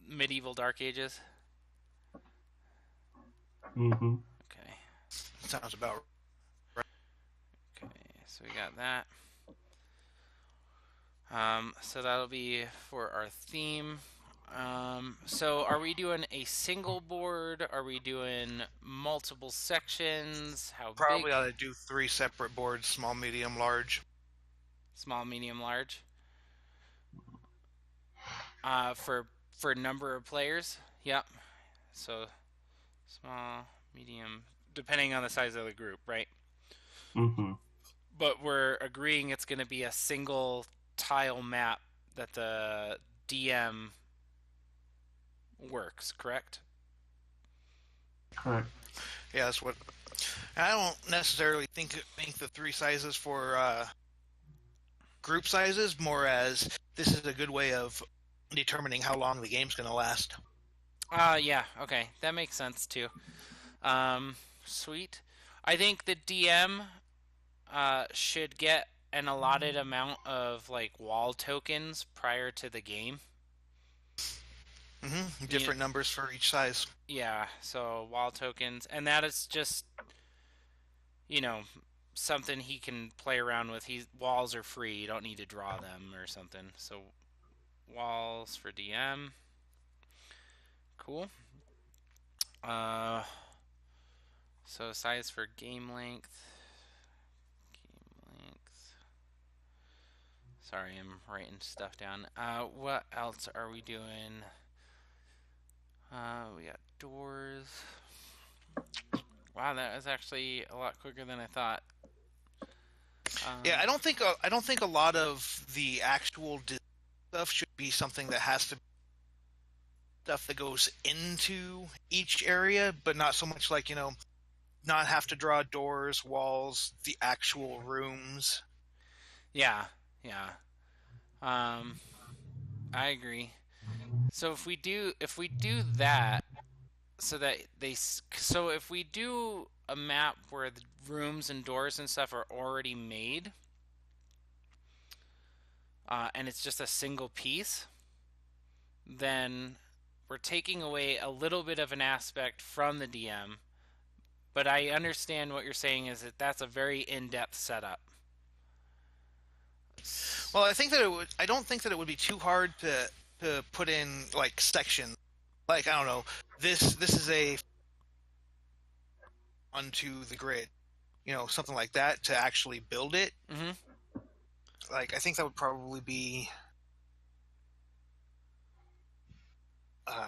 medieval Dark Ages. Mm-hmm. Okay. Sounds about right. Okay, so we got that. So that'll be for our theme. So are we doing a single board? Are we doing multiple sections? How big? Probably ought to do 3 separate boards: small, medium, large. Small, medium, large. For number of players. Yep. So small, medium, depending on the size of the group, right? Mm-hmm. But we're agreeing it's going to be a single tile map that the DM works, correct? Correct. Yeah, that's what. I don't necessarily think the 3 sizes for group sizes, more as this is a good way of determining how long the game's going to last. Yeah, okay. That makes sense too. Sweet. I think the DM should get an allotted amount of like wall tokens prior to the game. Different numbers for each size. Yeah, so wall tokens, and that is just, something he can play around with. Walls are free; you don't need to draw them or something. So walls for DM. Cool. So size for game length. Game length. Sorry, I'm writing stuff down. What else are we doing? We got doors. Wow, that was actually a lot quicker than I thought. Yeah, I don't think a lot of the actual stuff should be something that has to be stuff that goes into each area, but not so much like, not have to draw doors, walls, the actual rooms. Yeah. I agree. So if we do that, so if we do a map where the rooms and doors and stuff are already made, and it's just a single piece, then we're taking away a little bit of an aspect from the DM. But I understand what you're saying is that that's a very in-depth setup. Well, I don't think that it would be too hard to put in like sections. Like, I don't know, this is a onto the grid, something like that to actually build it. Mm-hmm. Like, I think that would probably be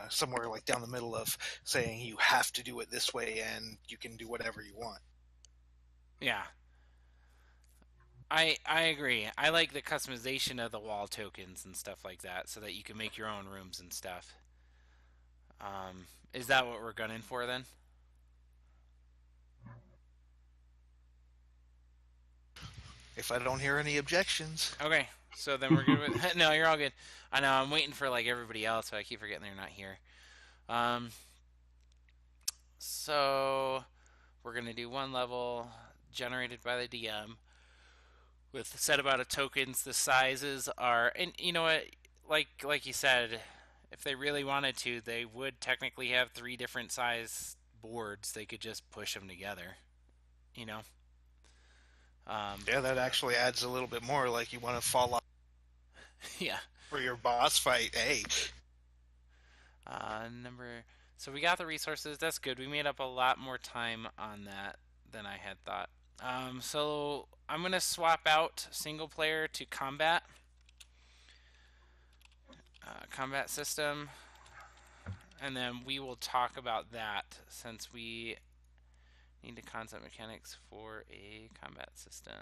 somewhere like down the middle of saying you have to do it this way and you can do whatever you want. Yeah. I agree. I like the customization of the wall tokens and stuff like that so that you can make your own rooms and stuff. Is that what we're gunning for then? If I don't hear any objections. Okay, so then we're good with... No, you're all good. I know, I'm waiting for like everybody else, so I keep forgetting they're not here. So we're going to do one level generated by the DM with a set amount of tokens. The sizes are... And you know what? Like you said, if they really wanted to, they would technically have 3 different size boards. They could just push them together, Yeah, that actually adds a little bit more. Like, you want to fall off. Yeah. For your boss fight, hey. So we got the resources. That's good. We made up a lot more time on that than I had thought. So I'm gonna swap out single player to combat. Combat system, and then we will talk about that since we need the concept mechanics for a combat system.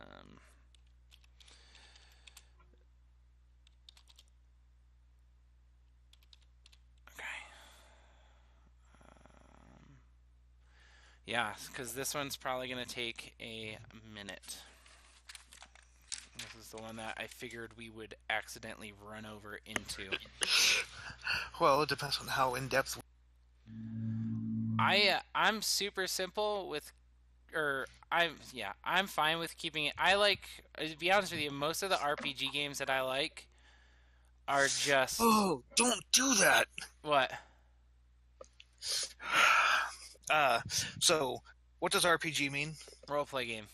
Okay. Yeah, because this one's probably going to take a minute. This is the one that I figured we would accidentally run over into. Well, it depends on how in-depth. I'm super simple with, I'm fine with keeping it. I like, to be honest with you, most of the RPG games that I like are just... Oh, don't do that! What? So, what does RPG mean? Roleplay game.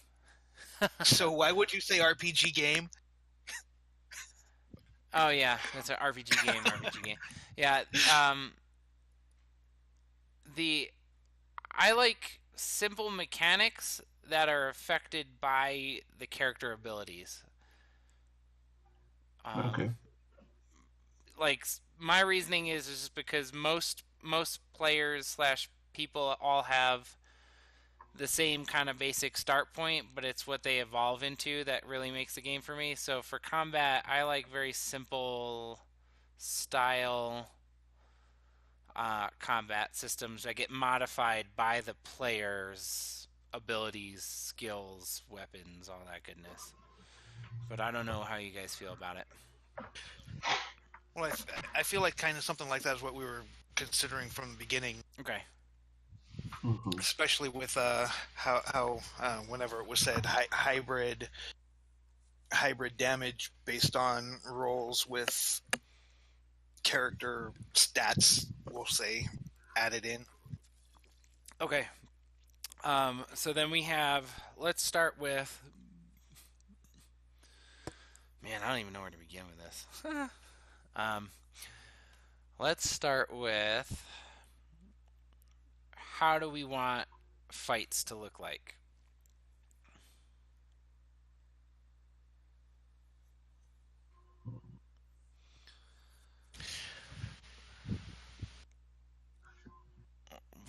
So why would you say RPG game? Oh yeah, that's an RPG game. RPG game. Yeah. The I like simple mechanics that are affected by the character abilities. Okay. Like my reasoning is just because most players slash people all have the same kind of basic start point, but it's what they evolve into that really makes the game for me. So for combat, I like very simple style combat systems that get modified by the player's abilities, skills, weapons, all that goodness. But I don't know how you guys feel about it. Well, I feel like kind of something like that is what we were considering from the beginning, Okay. Mm-hmm. especially with how whenever it was said hybrid damage based on rolls with character stats, we'll say, added in. Okay. So then we have. Let's start with. Man, I don't even know where to begin with this. Let's start with. How do we want fights to look like?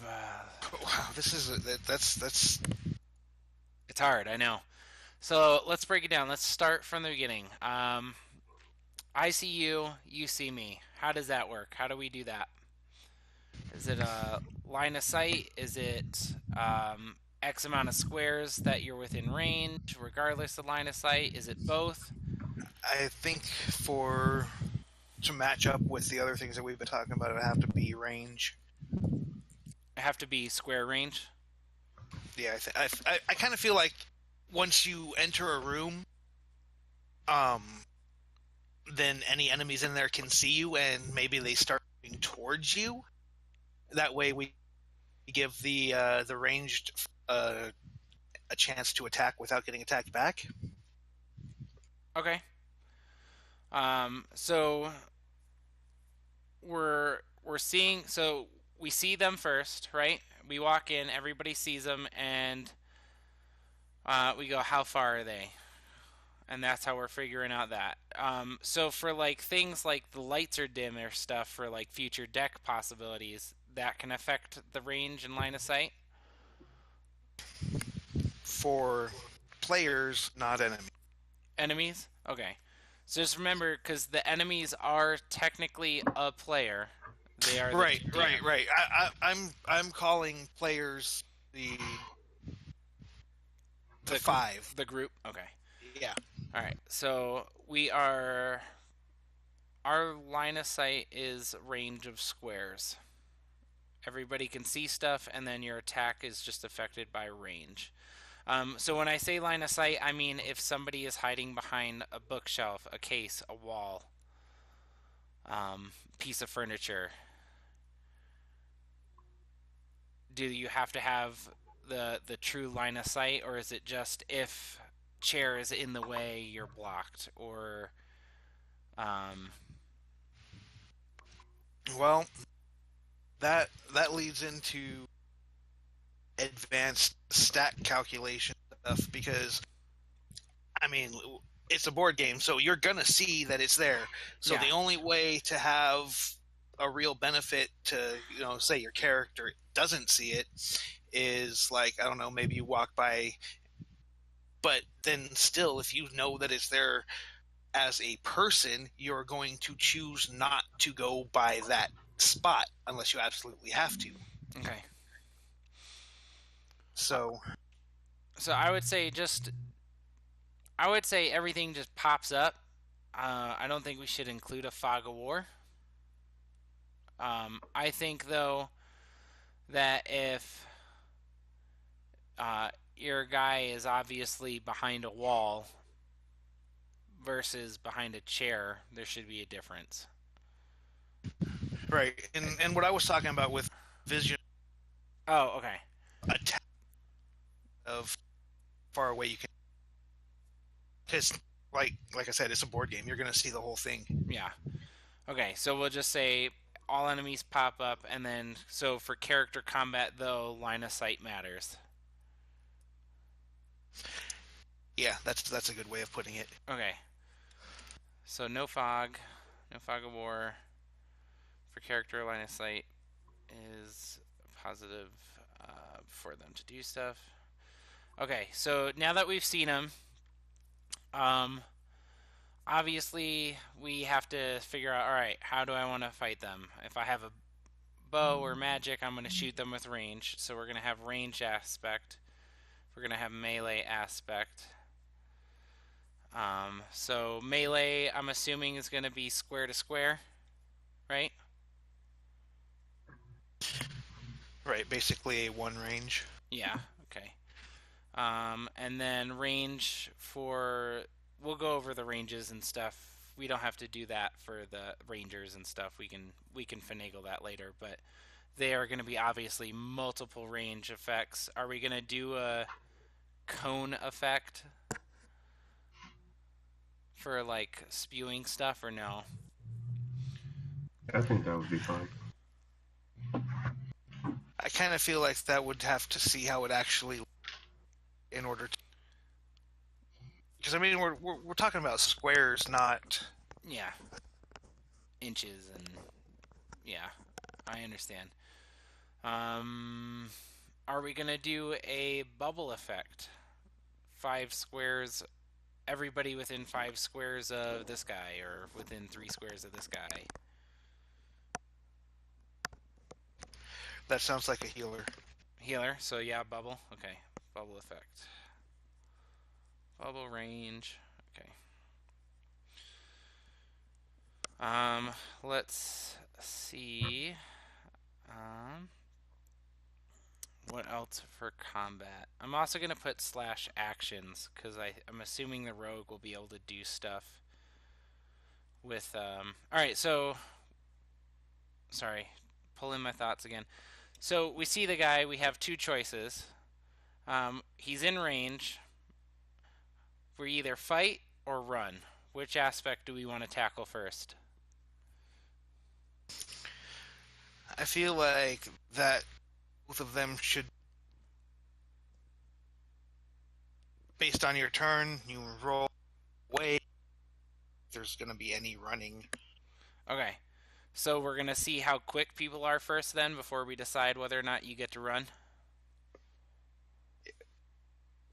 Wow, this is that's It's hard, I know. So let's break it down. Let's start from the beginning. I see you, you see me. How does that work? How do we do that? Is it a line of sight? Is it X amount of squares that you're within range, regardless of line of sight? Is it both? I think for to match up with the other things that we've been talking about, it would have to be range. It have to be square range. Yeah, I kind of feel like once you enter a room, then any enemies in there can see you, and maybe they start moving towards you. That way, we give the ranged a chance to attack without getting attacked back. Okay. So we're seeing. So we see them first, right? We walk in, everybody sees them, and we go, "How far are they?" And that's how we're figuring out that. So for like things like the lights are dim or stuff for like future deck possibilities, that can affect the range and line of sight. For players, not enemies. Enemies, okay. So just remember, because the enemies are technically a player. They are right. I'm calling players the five. The group. Okay. Yeah. All right. So we are. Our line of sight is range of squares. Everybody can see stuff, and then your attack is just affected by range. So when I say line of sight, I mean if somebody is hiding behind a bookshelf, a case, a wall, piece of furniture. Do you have to have the true line of sight, or is it just if chair is in the way, you're blocked, or Well, that leads into advanced stat calculation stuff because I mean it's a board game, so you're gonna see that it's there. So Yeah. the only way to have a real benefit to say your character doesn't see it is like, I don't know, maybe you walk by, but then still, if you know that it's there as a person, you're going to choose not to go by that spot unless you absolutely have to. Okay. So I would say everything just pops up. I don't think we should include a fog of war. I think though that if your guy is obviously behind a wall versus behind a chair, there should be a difference. right, and what I was talking about with vision. Oh, okay. Attack of far away you can, because like I said, it's a board game. You're gonna see the whole thing. Yeah. Okay, so we'll just say all enemies pop up, and then so for character combat though, line of sight matters. Yeah, that's a good way of putting it. Okay. So no fog of war. For character, line of sight is positive for them to do stuff. Okay, so now that we've seen them, obviously we have to figure out, all right, how do I want to fight them? If I have a bow or magic, I'm going to shoot them with range. So we're going to have range aspect. We're going to have melee aspect. So melee, I'm assuming, is going to be square to square, right? Right, basically a one range. Yeah, okay. And then range for... We'll go over the ranges and stuff. We don't have to do that for the rangers and stuff. We can finagle that later, but they are going to be obviously multiple range effects. Are we going to do a cone effect for like spewing stuff or no? I think that would be fine. I kind of feel like that would have to see how it actually, in order to, because I mean we're talking about squares, not Yeah, inches and yeah, I understand. Are we gonna do a bubble effect? 5 squares, everybody within 5 squares of this guy, or within 3 squares of this guy. That sounds like a healer. Healer, so yeah, bubble. Okay, bubble effect. Bubble range. Okay. Let's see. What else for combat? I'm also going to put slash actions because I'm assuming the rogue will be able to do stuff with... Alright, so... Sorry, pull in my thoughts again. So we see the guy, we have 2 choices. He's in range. We either fight or run. Which aspect do we want to tackle first? I feel like that both of them should, based on your turn, you roll away. If there's going to be any running. Okay, so we're going to see how quick people are first then before we decide whether or not you get to run?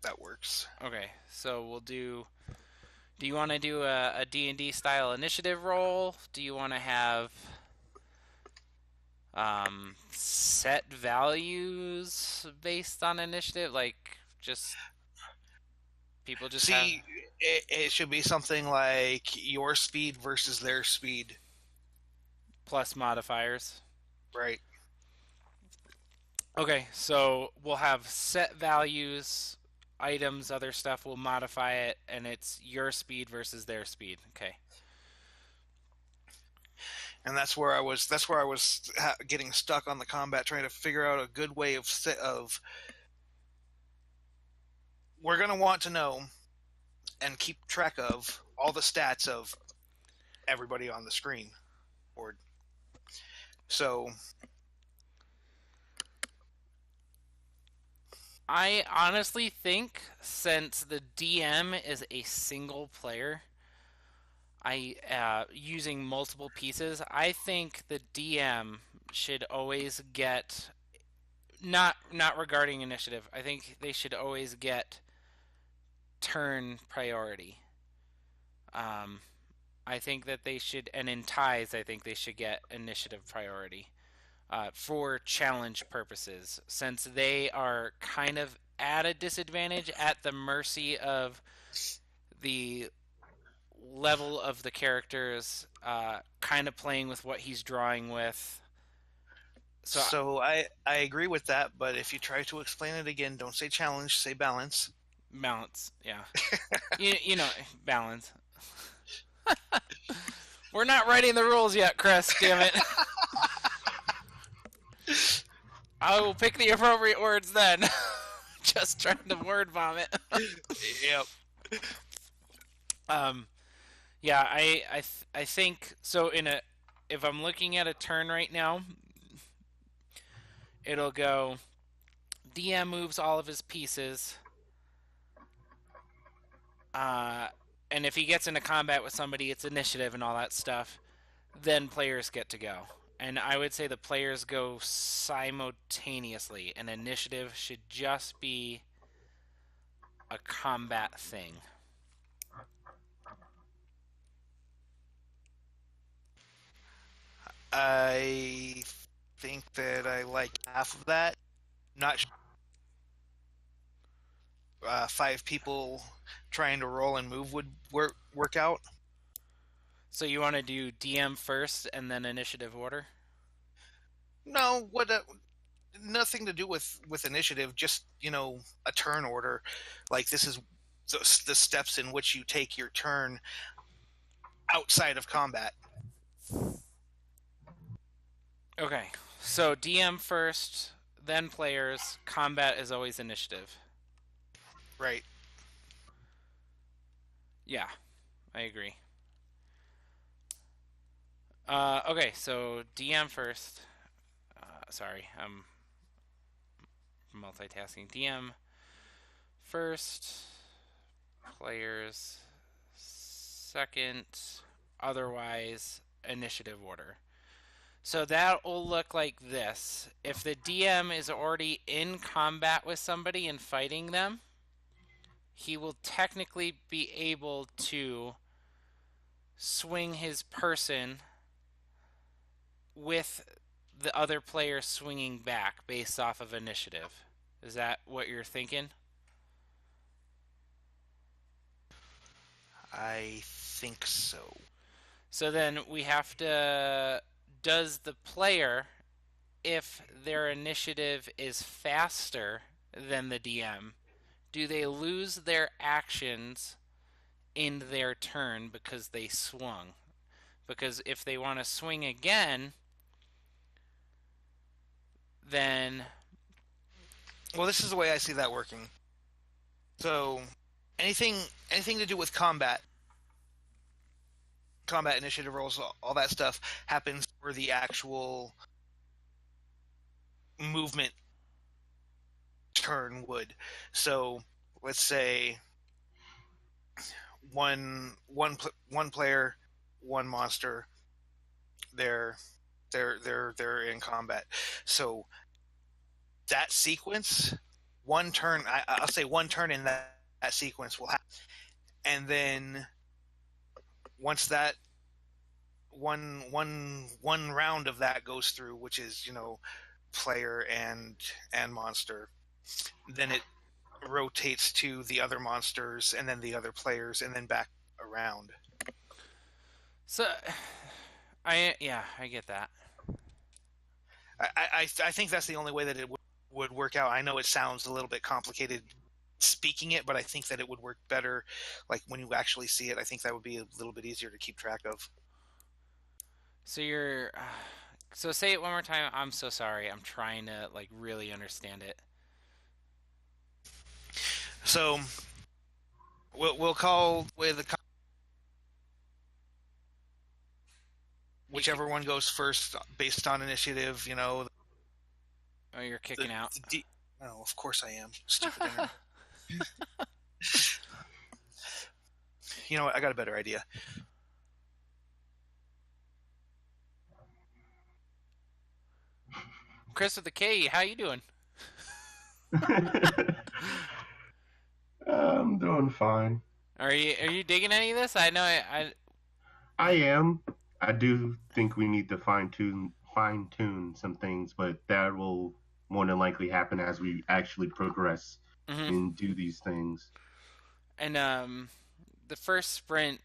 That works. Okay, so we'll do... Do you want to do a D&D style initiative roll? Do you want to have set values based on initiative? Like, just... People just See, it should be something like your speed versus their speed. Plus modifiers. Right. Okay, so we'll have set values... items, other stuff, will modify it, and it's your speed versus their speed. Okay. And that's where I was getting stuck on the combat, trying to figure out a good way of we're going to want to know and keep track of all the stats of everybody on the screen board. So I honestly think, since the DM is a single player, using multiple pieces, I think the DM should always get, not regarding initiative, I think they should always get turn priority. I think that they should, and in ties, I think they should get initiative priority. For challenge purposes, since they are kind of at a disadvantage, at the mercy of the level of the characters, kind of playing with what he's drawing with. So I agree with that, but if you try to explain it again, don't say challenge, say balance. Balance, yeah. you know, balance. We're not writing the rules yet, Chris, damn it. I will pick the appropriate words then. Just trying to word vomit. Yep. Yeah, I think so. If I'm looking at a turn right now, it'll go. DM moves all of his pieces. Uh, and if he gets into combat with somebody, it's initiative and all that stuff. Then players get to go. And I would say the players go simultaneously. An initiative should just be a combat thing. I think that I like half of that. Not sure. 5 people trying to roll and move would work out. So you want to do DM first and then initiative order? No, what? Nothing to do with initiative. Just a turn order. Like this is the steps in which you take your turn outside of combat. Okay, so DM first, then players. Combat is always initiative. Right. Yeah, I agree. Okay, so DM first. Sorry, I'm multitasking. DM first, players second, otherwise initiative order. So that will look like this. If the DM is already in combat with somebody and fighting them, he will technically be able to swing his person with the other player swinging back based off of initiative. Is that what you're thinking? I think so. So then we have to. Does the player, if their initiative is faster than the DM, do they lose their actions in their turn because they swung? Because if they want to swing again, then. Well, this is the way I see that working. So, anything to do with combat initiative rolls, all that stuff happens for the actual movement turn would. So, let's say one player, one monster, they're in combat. So that sequence, one turn, I'll say one turn in that sequence will happen, and then once that one round of that goes through, which is player and monster, then it rotates to the other monsters and then the other players and then back around. So, I get that. I think that's the only way that it would work out. I know it sounds a little bit complicated speaking it, but I think that it would work better. Like when you actually see it, I think that would be a little bit easier to keep track of. So you're. So say it one more time. I'm so sorry. I'm trying to really understand it. So we'll call with whichever one goes first based on initiative. Oh, you're kicking out. Oh, of course I am. Stupid internet. You know what? I got a better idea. Chris with the K, how you doing? I'm doing fine. Are you digging any of this? I know I am. I do think we need to fine tune some things, but that will more than likely happen as we actually progress and do these things. And the first sprint,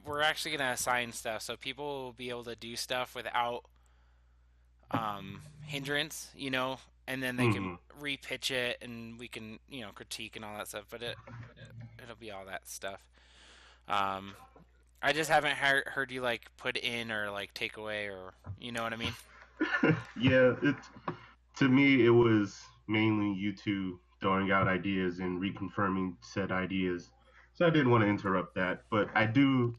we're actually gonna assign stuff, so people will be able to do stuff without hindrance, and then they can repitch it, and we can critique and all that stuff. But it'll be all that stuff. I just haven't heard you put in or take away, or you know what I mean. Yeah, to me it was mainly you two throwing out ideas and reconfirming said ideas. So I didn't want to interrupt that, but I do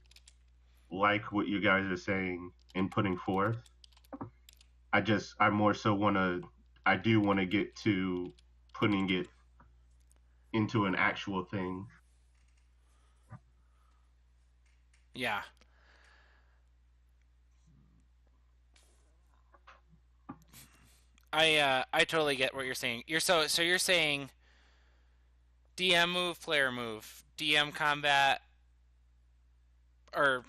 like what you guys are saying and putting forth. I more so want to, I do want to get to putting it into an actual thing. Yeah. I totally get what you're saying. You're saying DM move, player move, DM combat or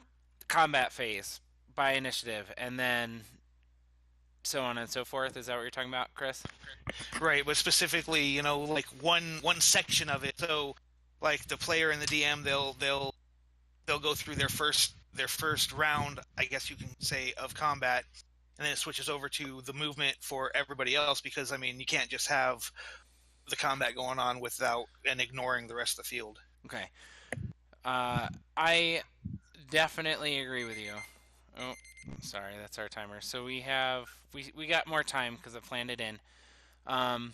combat phase by initiative, and then so on and so forth. Is that what you're talking about, Chris? Right, but specifically, like one section of it. So, like the player and the DM, they'll go through their first round, I guess you can say, of combat, and then it switches over to the movement for everybody else. Because I mean, you can't just have the combat going on without and ignoring the rest of the field. Okay. I definitely agree with you. Oh, sorry, that's our timer. So we got more time because I planned it in. I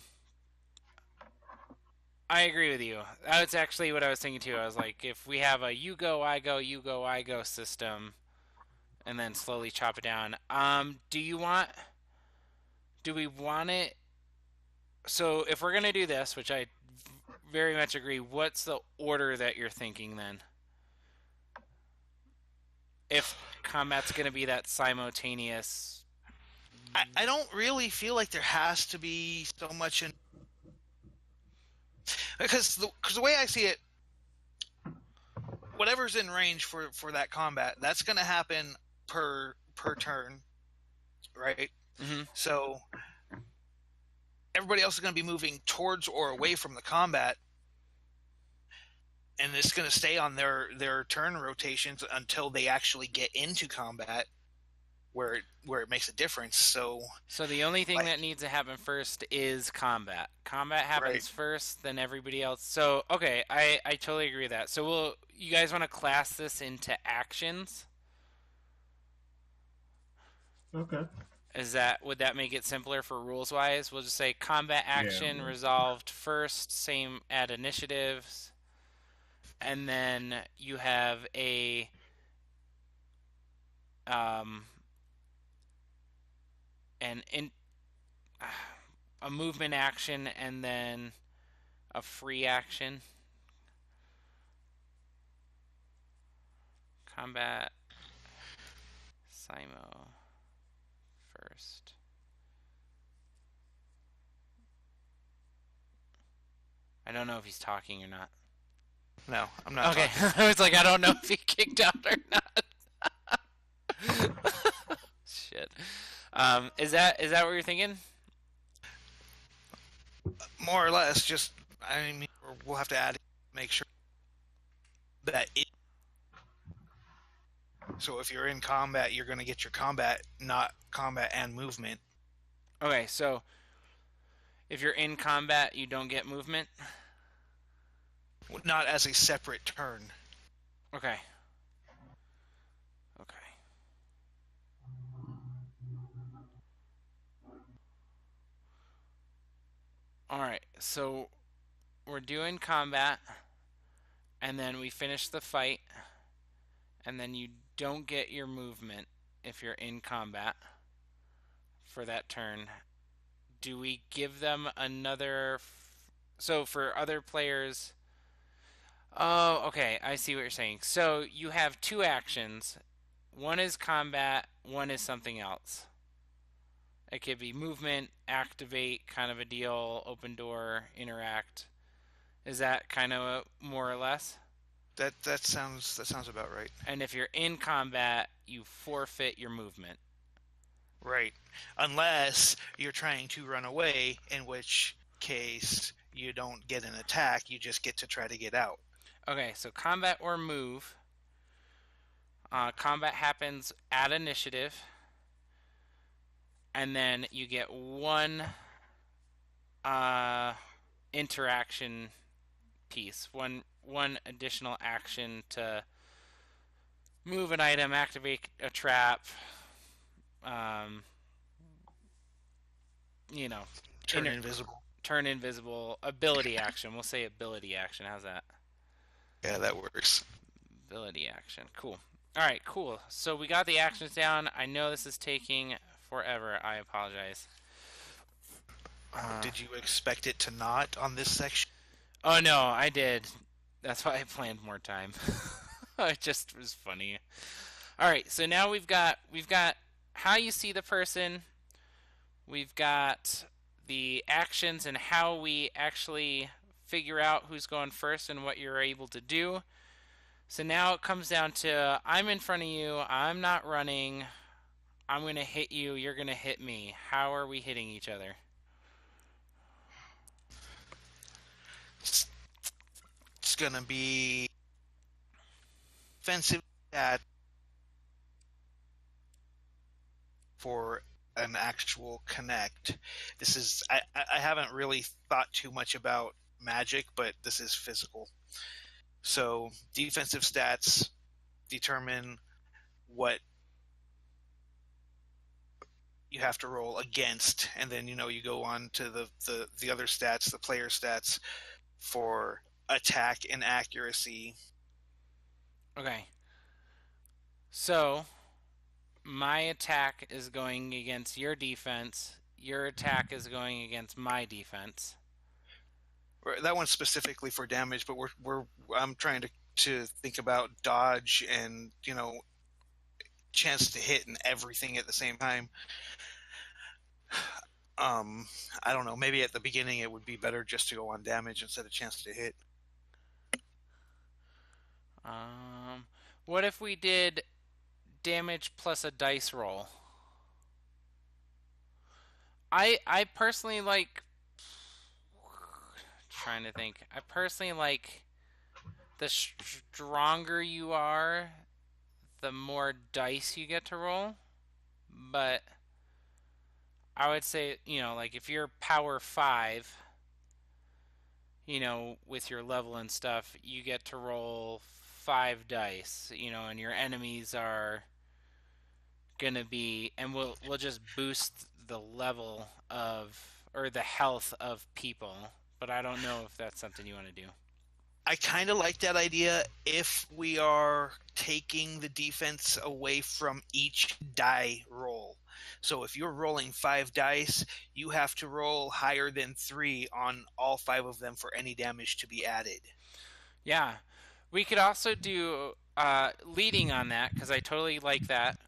agree with you. That's actually what I was thinking too. I was like, if we have a you go, I go, you go, I go system, and then slowly chop it down. Do we want it? So if we're gonna do this, which I very much agree, what's the order that you're thinking then? If combat's gonna be that simultaneous. I don't really feel like there has to be so much in, because the way I see it, whatever's in range for that combat, that's going to happen per turn, right? Mm-hmm. So everybody else is going to be moving towards or away from the combat, and it's going to stay on their turn rotations until they actually get into combat, where it makes a difference. So the only thing that needs to happen first is combat. Combat happens first, then everybody else. So okay, I totally agree with that. So you guys want to class this into actions? Okay. Would that make it simpler for rules wise? We'll just say combat action resolved first, same add initiatives, and then you have a a movement action and then a free action. Combat Simo first. I don't know if he's talking or not. No, I'm not. Okay, I was like, I don't know if he kicked out or not. Shit. Is that what you're thinking? More or less, just I mean, we'll have to add, make sure that it. So if you're in combat, you're going to get your combat, not combat and movement. Okay, so if you're in combat, you don't get movement? Not as a separate turn. Okay. Alright, so we're doing combat, and then we finish the fight, and then you don't get your movement if you're in combat for that turn. Do we give them another... So for other players... Oh, okay, I see what you're saying. So you have two actions. One is combat, one is something else. It could be movement, activate, kind of a deal, open door, interact. Is that kind of more or less? That sounds about right. And if you're in combat, you forfeit your movement. Right. Unless you're trying to run away, in which case you don't get an attack, you just get to try to get out. Okay, so combat or move. Combat happens at initiative. And then you get one interaction piece, one additional action to move an item, activate a trap, turn invisible. Turn invisible, ability action. We'll say ability action. How's that? Yeah, that works. Ability action. Cool. All right, cool. So we got the actions down. I know this is taking forever. I apologize. Did you expect it to not on this section? Oh no, I did. That's why I planned more time. It just was funny. All right, so now we've got how you see the person. We've got the actions and how we actually figure out who's going first and what you're able to do. So now it comes down to I'm in front of you, I'm not running, I'm going to hit you, you're going to hit me. How are we hitting each other? It's gonna be offensive stat for an actual connect. This is I haven't really thought too much about magic, but this is physical. So defensive stats determine what you have to roll against, and then you go on to the other stats, the player stats for attack and accuracy. Okay. So my attack is going against your defense. Your attack is going against my defense. That one's specifically for damage, but I'm trying to think about dodge and chance to hit and everything at the same time. I don't know. Maybe at the beginning it would be better just to go on damage instead of chance to hit. What if we did damage plus a dice roll? I personally like. Trying to think. I personally like the stronger you are, the more dice you get to roll. But I would say, like if you're power 5, with your level and stuff, you get to roll 5 dice, and your enemies are gonna be, and we'll just boost the level of, or the health of people. But I don't know if that's something you want to do. I kind of like that idea if we are taking the defense away from each die roll. So if you're rolling 5 dice, you have to roll higher than 3 on all 5 of them for any damage to be added. Yeah. We could also do, leading on that, because I totally like that,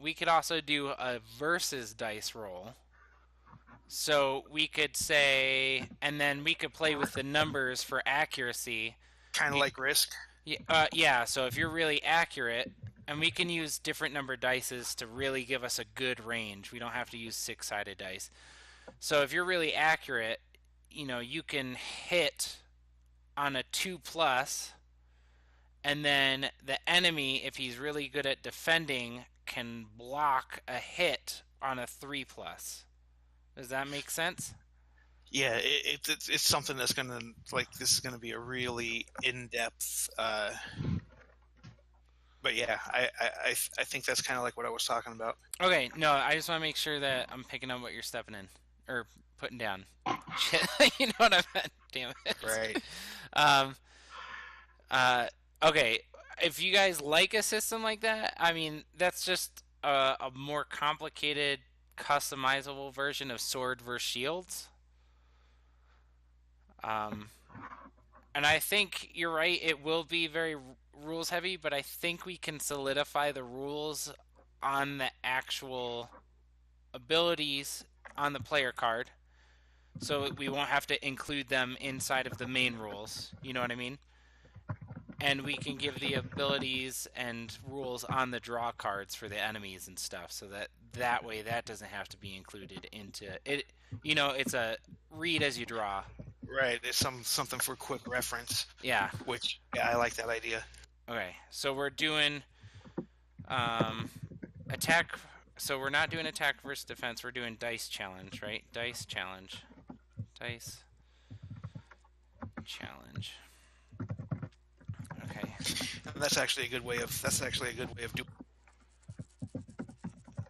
we could also do a versus dice roll. So we could say, and then we could play with the numbers for accuracy. Kind of like Risk? Yeah, so if you're really accurate, and we can use different number dices to really give us a good range. We don't have to use 6-sided dice. So if you're really accurate, you can hit on a 2+, and then the enemy, if he's really good at defending, can block a hit on a 3+. Does that make sense? Yeah, it's something that's gonna, like, this is gonna be a really in-depth. But yeah, I think that's kind of like what I was talking about. Okay, no, I just want to make sure that I'm picking up what you're stepping in or putting down. You know what I meant? Damn it. Right. Okay, if you guys like a system like that, I mean, that's just a more complicated, customizable version of Sword vs. Shields. And I think you're right, it will be very rules heavy, but I think we can solidify the rules on the actual abilities on the player card. So we won't have to include them inside of the main rules. You know what I mean? And we can give the abilities and rules on the draw cards for the enemies and stuff, so that way that doesn't have to be included into it. It's a read as you draw. Right, it's something for quick reference. Yeah. Which, yeah, I like that idea. Okay, so we're doing attack. So we're not doing attack versus defense. We're doing dice challenge, right? Dice challenge. Dice challenge. Okay. That's actually a good way of doing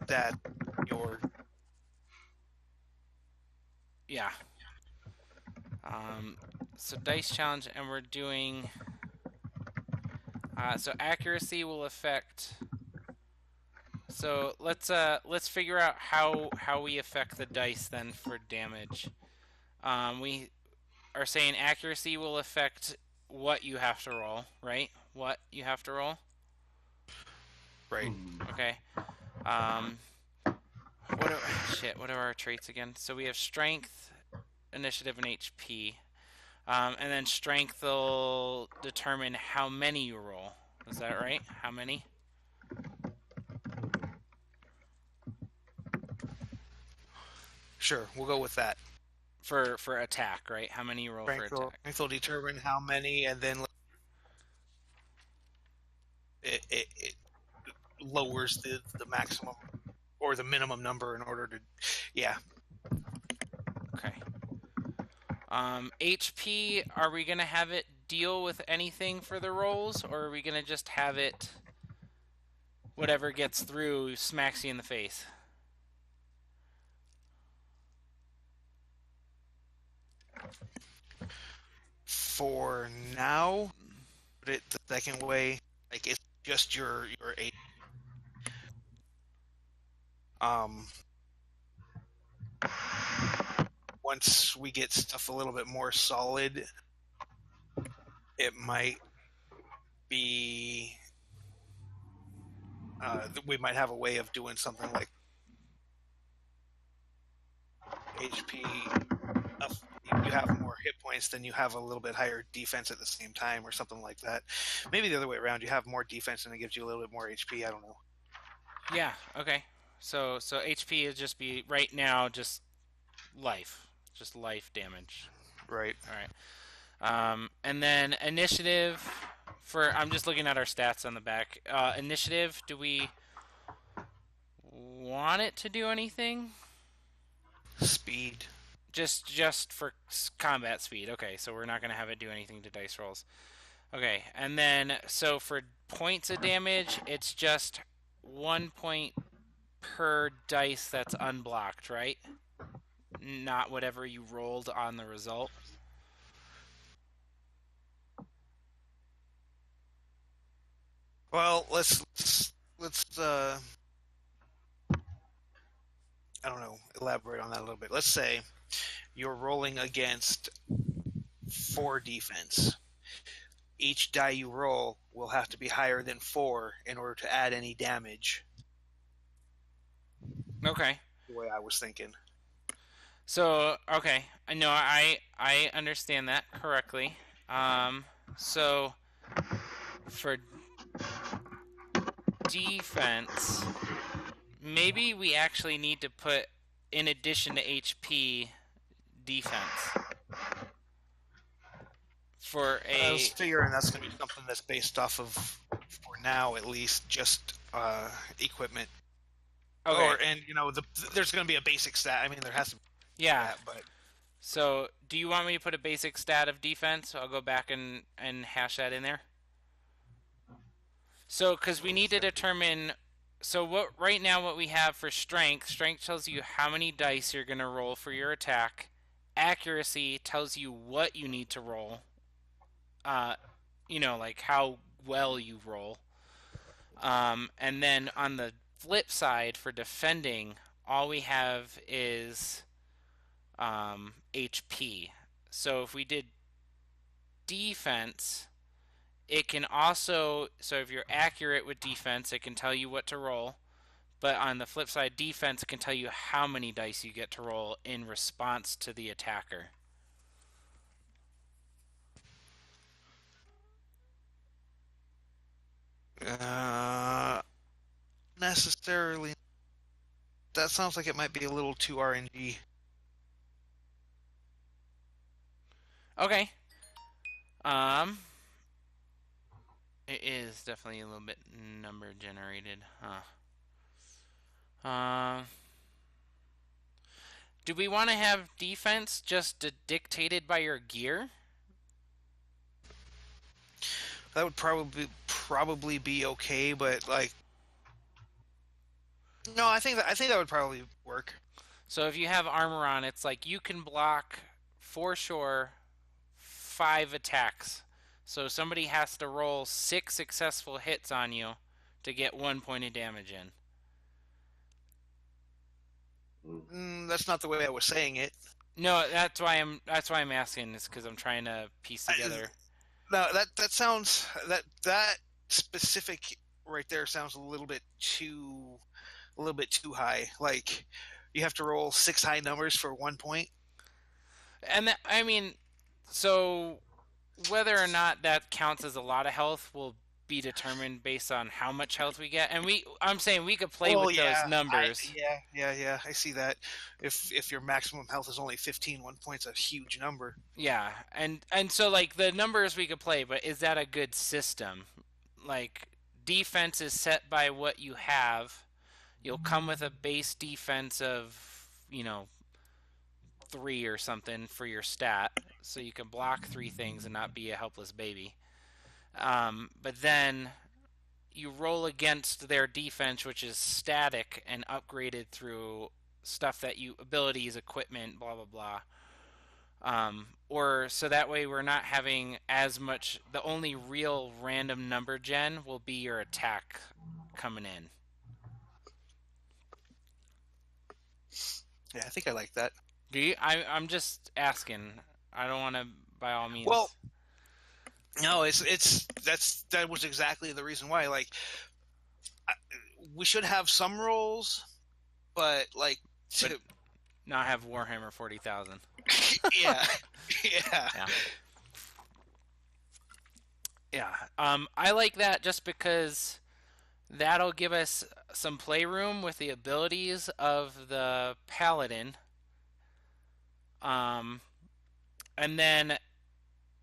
that. Yeah. So dice challenge, and we're doing So accuracy will affect. So let's figure out how we affect the dice then for damage. We are saying accuracy will affect what you have to roll, right? What you have to roll. Right. Okay. What are our traits again? So we have strength, initiative, and HP. And then strength will determine how many you roll. Is that right? How many? Sure, we'll go with that. For attack, right? How many you roll for attack? Strength will determine how many, and then it lowers the maximum or the minimum number in order to, yeah. Okay. HP, are we going to have it deal with anything for the rolls, or are we going to just have it, whatever gets through, smacks you in the face? For now, the second way, like, it's just your eight. Once we get stuff a little bit more solid, it might be we might have a way of doing something like HP. You have more hit points, then you have a little bit higher defense at the same time, or something like that. Maybe the other way around. You have more defense, and it gives you a little bit more HP. I don't know. Yeah. Okay. So HP is just be right now just life damage. Right. All right. And then initiative for I'm just looking at our stats on the back. Initiative, do we want it to do anything? Speed. Just for combat speed. Okay, so we're not going to have it do anything to dice rolls. Okay, and then so for points of damage, it's just 1 point per dice that's unblocked, right? Not whatever you rolled on the result. Well, let's I don't know, elaborate on that a little bit. Let's say you're rolling against 4 defense. Each die you roll will have to be higher than 4 in order to add any damage. Okay. The way I was thinking. So, okay. I know I understand that correctly. So for defense, maybe we actually need to put, in addition to HP, defense. I was figuring that's going to be something that's based off of, for now at least, just equipment. Okay. And there's going to be a basic stat. I mean, there has to be. Yeah. That, but so, do you want me to put a basic stat of defense? I'll go back and hash that in there. So, because we need to determine. So, right now what we have for strength tells you how many dice you're going to roll for your attack. Accuracy tells you what you need to roll. Like how well you roll. And then on the flip side, for defending, all we have is HP. So if we did defense, it can also, so if you're accurate with defense, it can tell you what to roll. But on the flip side, defense can tell you how many dice you get to roll in response to the attacker. Necessarily. That sounds like it might be a little too RNG. Okay. It is definitely a little bit number generated, huh? Do we want to have defense just dictated by your gear? That would probably be okay, but no, I think that would probably work. So if you have armor on, it's like you can block for sure 5 attacks. So somebody has to roll 6 successful hits on you to get 1 point of damage in. That's not the way I was saying it. No, that's why I'm asking. Is because I'm trying to piece together. No, that sounds that specific right there sounds a little bit too high. Like you have to roll 6 high numbers for 1 point. And that, I mean, so whether or not that counts as a lot of health will be determined based on how much health we get. And I'm saying we could play with those numbers. Yeah. I see that. If your maximum health is only 15, 1 point's a huge number. Yeah, and so like the numbers we could play, but is that a good system? Like defense is set by what you have. You'll come with a base defense of 3 or something for your stat, so you can block 3 things and not be a helpless baby. But then you roll against their defense, which is static and upgraded through stuff that abilities, equipment, blah blah blah. Or so that way we're not having as much. The only real random number gen will be your attack coming in. Yeah, I think I like that. Do you? I'm just asking. I don't want to, by all means. Well, no, that was exactly the reason why. Like, we should have some rolls, but like but not have Warhammer 40,000. Yeah. I like that just because that'll give us some playroom with the abilities of the paladin. And then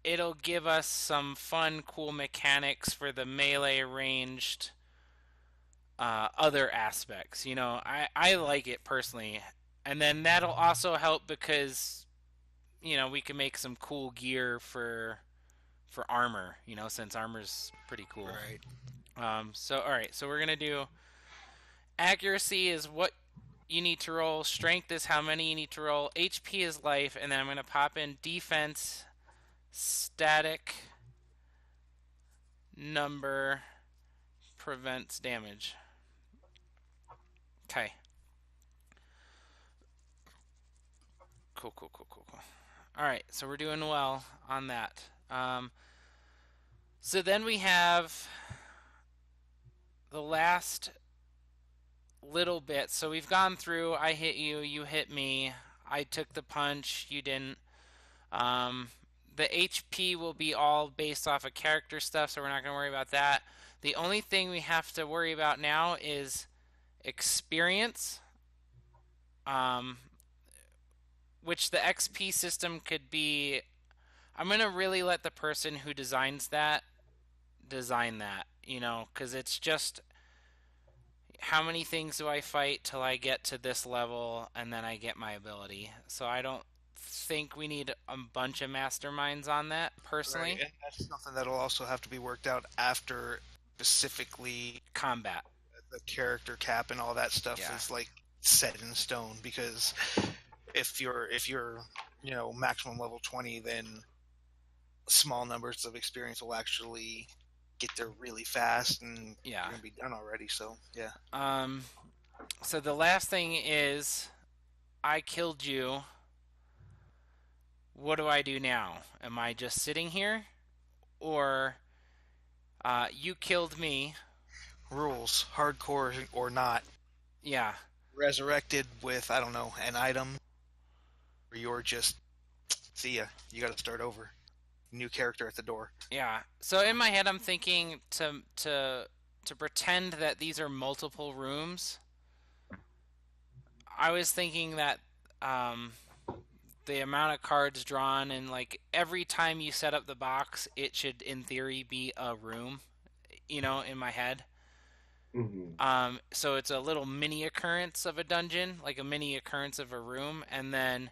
it'll give us some fun, cool mechanics for the melee ranged other aspects. I like it personally. And then that'll also help because, we can make some cool gear for armor, since armor's pretty cool. Right. All right, so we're going to do accuracy is what you need to roll, strength is how many you need to roll, HP is life, and then I'm going to pop in defense, static, number, prevents damage. Okay. Cool. All right, so we're doing well on that. So then we have the last little bit. So we've gone through, I hit you, you hit me, I took the punch, you didn't. The HP will be all based off of character stuff, so we're not going to worry about that. The only thing we have to worry about now is experience, which the XP system could be. I'm going to really let the person who designs that design that, because it's just how many things do I fight till I get to this level and then I get my ability. So I don't think we need a bunch of masterminds on that personally. Right. And that's something that'll also have to be worked out after specifically combat. The character cap and all that stuff is like set in stone, because if you're maximum level 20, then small numbers of experience will actually get there really fast, and you're gonna be done already. So so the last thing is I killed you. What do I do now? Am I just sitting here, or you killed me? Rules, hardcore or not. Yeah. Resurrected with, I don't know, an item, or you're just, see ya, you gotta start over. New character at the door. Yeah. So in my head I'm thinking to pretend that these are multiple rooms. I was thinking that the amount of cards drawn, and like every time you set up the box, it should in theory be a room, in my head. Mm-hmm. So it's a little mini occurrence of a dungeon, like a mini occurrence of a room, and then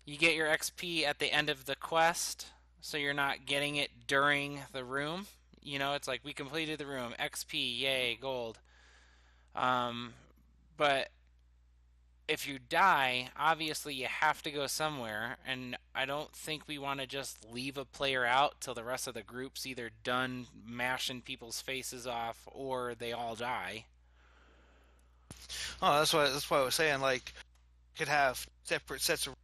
you get your XP at the end of the quest, so you're not getting it during the room. It's like we completed the room, XP, yay, gold. But if you die, obviously you have to go somewhere, and I don't think we want to just leave a player out till the rest of the group's either done mashing people's faces off or they all die. Oh, that's why I was saying, like, you could have separate sets of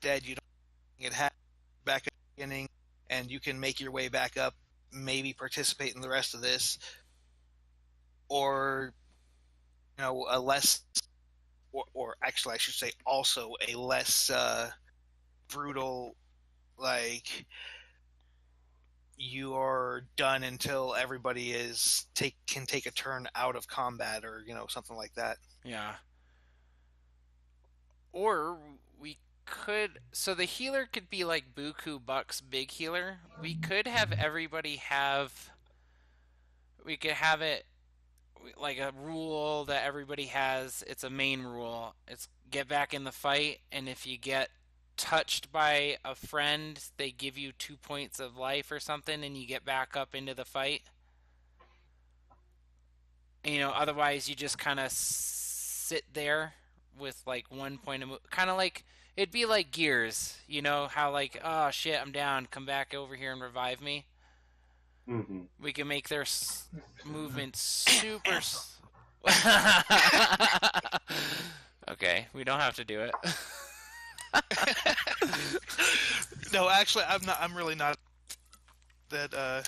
dead. You don't get half back at the beginning, and you can make your way back up, maybe participate in the rest of this, or a less, or actually I should say also a less brutal, like, you are done until everybody can take a turn out of combat, or something like that. Yeah. Or we could, so the healer could be like Buku Buck's big healer. We could have everybody have, we could have it like a rule that everybody has. It's a main rule. It's get back in the fight, and if you get touched by a friend, they give you 2 points of life or something, and you get back up into the fight. And, otherwise you just kind of sit there with like 1 point of kind of like it'd be like Gears, how like, oh shit, I'm down, come back over here and revive me. Mm-hmm. We can make their movement super. Okay, we don't have to do it. No, actually, I'm really not that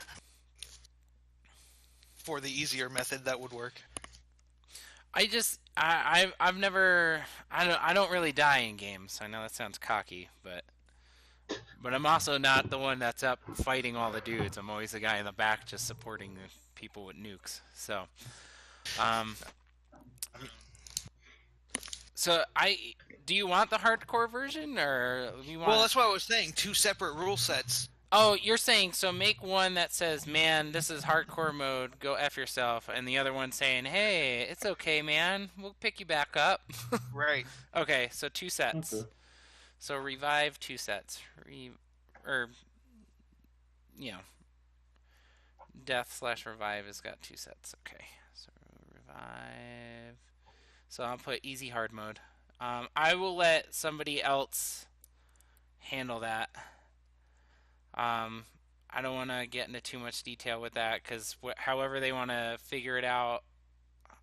for the easier method that would work. I've never, I don't really die in games. I know that sounds cocky, but I'm also not the one that's up fighting all the dudes. I'm always the guy in the back just supporting the people with nukes. So, do you want the hardcore version, or you want? Well, that's what I was saying. 2 separate rule sets. Oh, you're saying, so make one that says, man, this is hardcore mode, go F yourself, and the other one saying, hey, it's okay, man, we'll pick you back up. Right. Okay, so 2 sets. Okay. So revive 2 sets. Death/revive has got 2 sets. Okay, so revive. So I'll put easy hard mode. I will let somebody else handle that. I don't want to get into too much detail with that, because however they want to figure it out,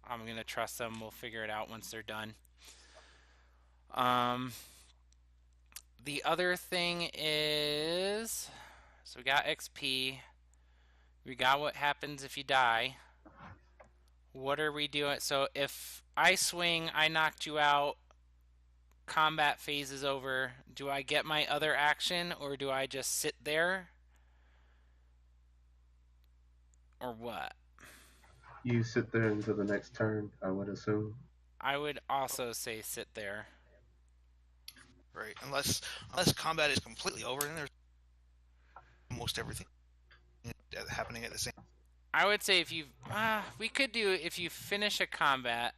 I'm going to trust them. We'll figure it out once they're done. The other thing is, so we got XP. We got what happens if you die. What are we doing? So if I swing, I knocked you out, combat phase is over, do I get my other action, or do I just sit there? Or what? You sit there until the next turn, I would assume. I would also say sit there. Right. Unless combat is completely over and there's almost everything happening at the same time. I would say if you finish a combat,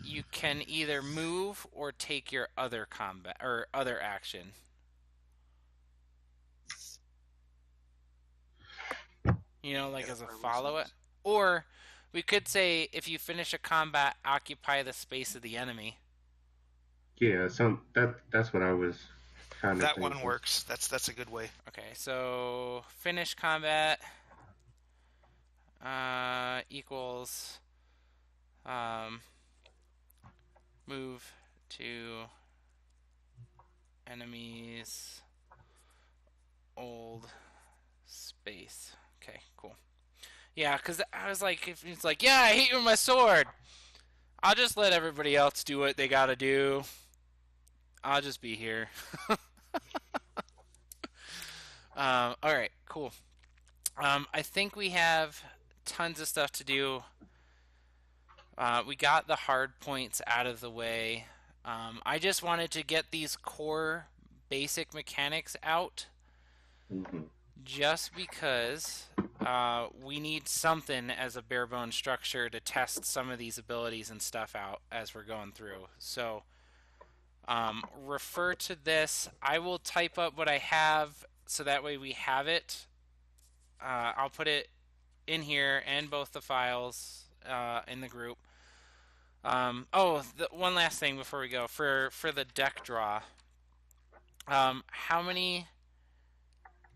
you can either move or take your other combat or other action. Like as a follow-up. Or we could say if you finish a combat, occupy the space of the enemy. Yeah, that's what I was kind of That thinking. one works. That's a good way. Okay, so finish combat equals move to enemies old space. Okay, cool. Yeah, because I was like, if it's like, yeah, I hit you with my sword, I'll just let everybody else do what they gotta do. I'll just be here. All right, cool. I think we have tons of stuff to do. We got the hard points out of the way. I just wanted to get these core basic mechanics out. Mm-hmm. Just because we need something as a bare bones structure to test some of these abilities and stuff out as we're going through. So refer to this. I will type up what I have so that way we have it. I'll put it in here and both the files in the group. One last thing before we go for the deck draw. How many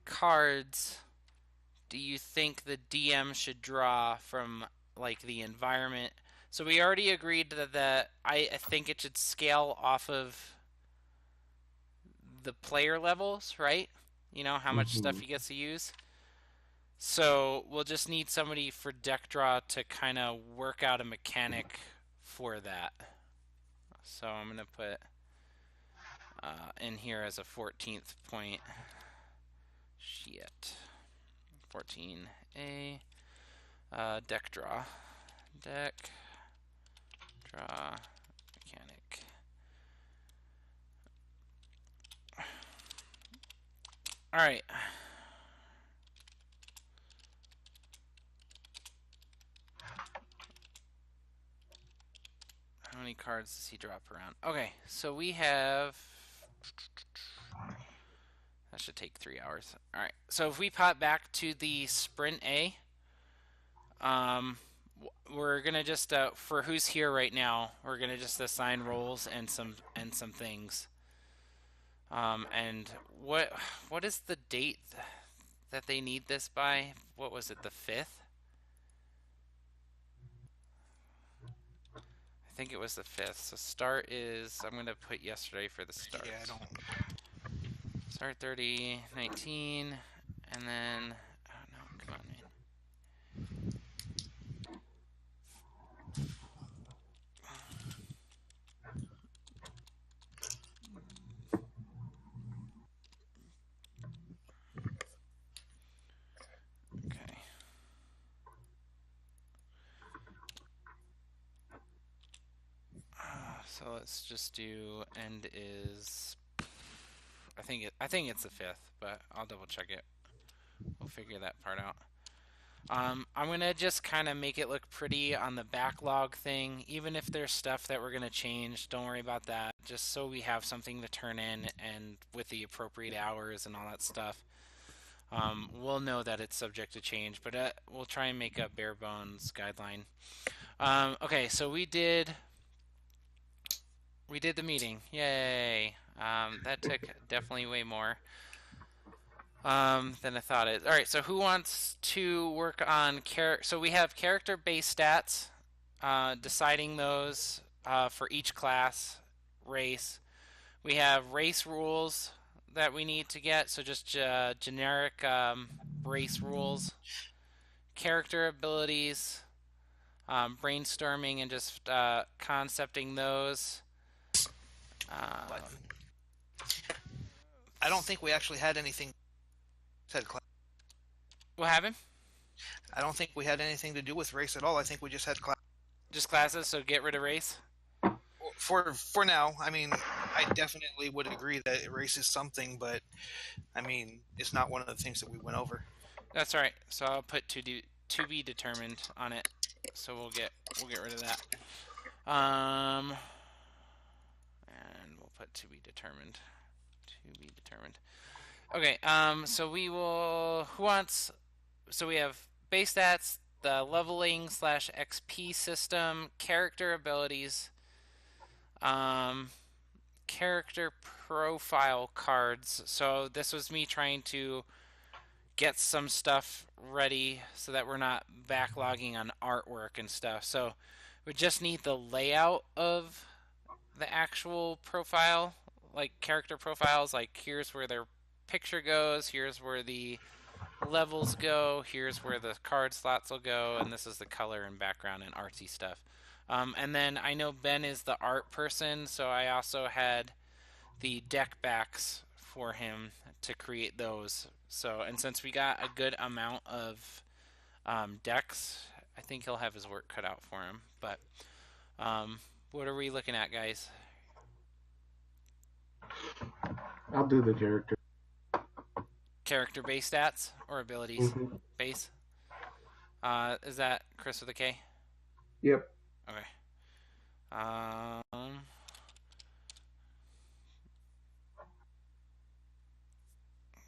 cards do you think the DM should draw from like the environment? So we already agreed that I think it should scale off of the player levels, right? You know, how much stuff he gets to use. So we'll just need somebody for deck draw to kind of work out a mechanic for that. So I'm going to put in here as a 14th point. Shit. 14A. Deck draw. Deck draw mechanic. Alright. How many cards does he drop around? Okay, so we have... That should take 3 hours. Alright, so if we pop back to the Sprint A, we're gonna just for who's here right now, we're gonna just assign roles and some things. And what is the date that they need this by? What was it, the 5th? I think it was the 5th. So start is, I'm gonna put yesterday for the start. Yeah, I don't. Start 30/19, and then oh no, come on, man. Okay. So let's just do end is. I think it's the 5th, but I'll double check it. We'll figure that part out. I'm gonna just kind of make it look pretty on the backlog thing. Even if there's stuff that we're gonna change, don't worry about that. Just so we have something to turn in and with the appropriate hours and all that stuff. We'll know that it's subject to change, but we'll try and make a bare bones guideline. Okay, so we did the meeting. Yay! That took definitely way more than I thought it. All right, so who wants to work on So we have character-based stats, deciding those for each class, race. We have race rules that we need to get, so just generic race rules. Character abilities, brainstorming and just concepting those. I don't think we actually had anything. What happened? I don't think we had anything to do with race at all. I think we just had class. Just classes, so get rid of race? For now, I mean, I definitely would agree that race is something, but I mean, it's not one of the things that we went over. That's all right. So I'll put to be determined on it. So we'll get rid of that. And we'll put to be determined. To be determined. Okay. So we will. Who wants? So we have base stats, the leveling / XP system, character abilities, character profile cards. So this was me trying to get some stuff ready so that we're not backlogging on artwork and stuff. So we just need the layout of the actual profile, like character profiles, like here's where their picture goes, here's where the levels go, here's where the card slots will go, and this is the color and background and artsy stuff. And then I know Ben is the art person, so I also had the deck backs for him to create those. So, and since we got a good amount of decks, I think he'll have his work cut out for him. But what are we looking at, guys? I'll do the character. Character-based stats or abilities base? Is that Chris with a K? Yep. Okay.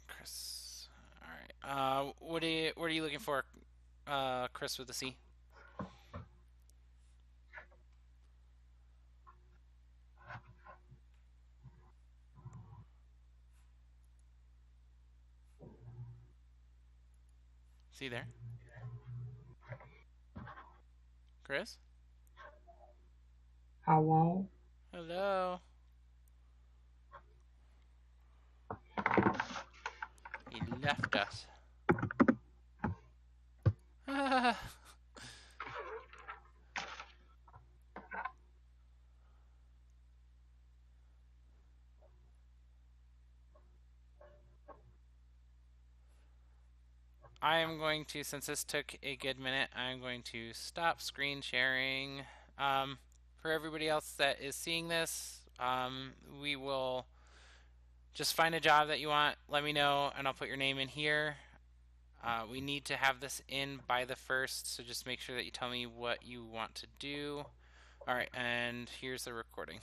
Chris. All right. What are you looking for, Chris with a C? he there? Chris? Hello? Hello? He left us. I am going to, since this took a good minute, I'm going to stop screen sharing. For everybody else that is seeing this, we will just find a job that you want, let me know, and I'll put your name in here. We need to have this in by the 1st, so just make sure that you tell me what you want to do. All right, and here's the recording.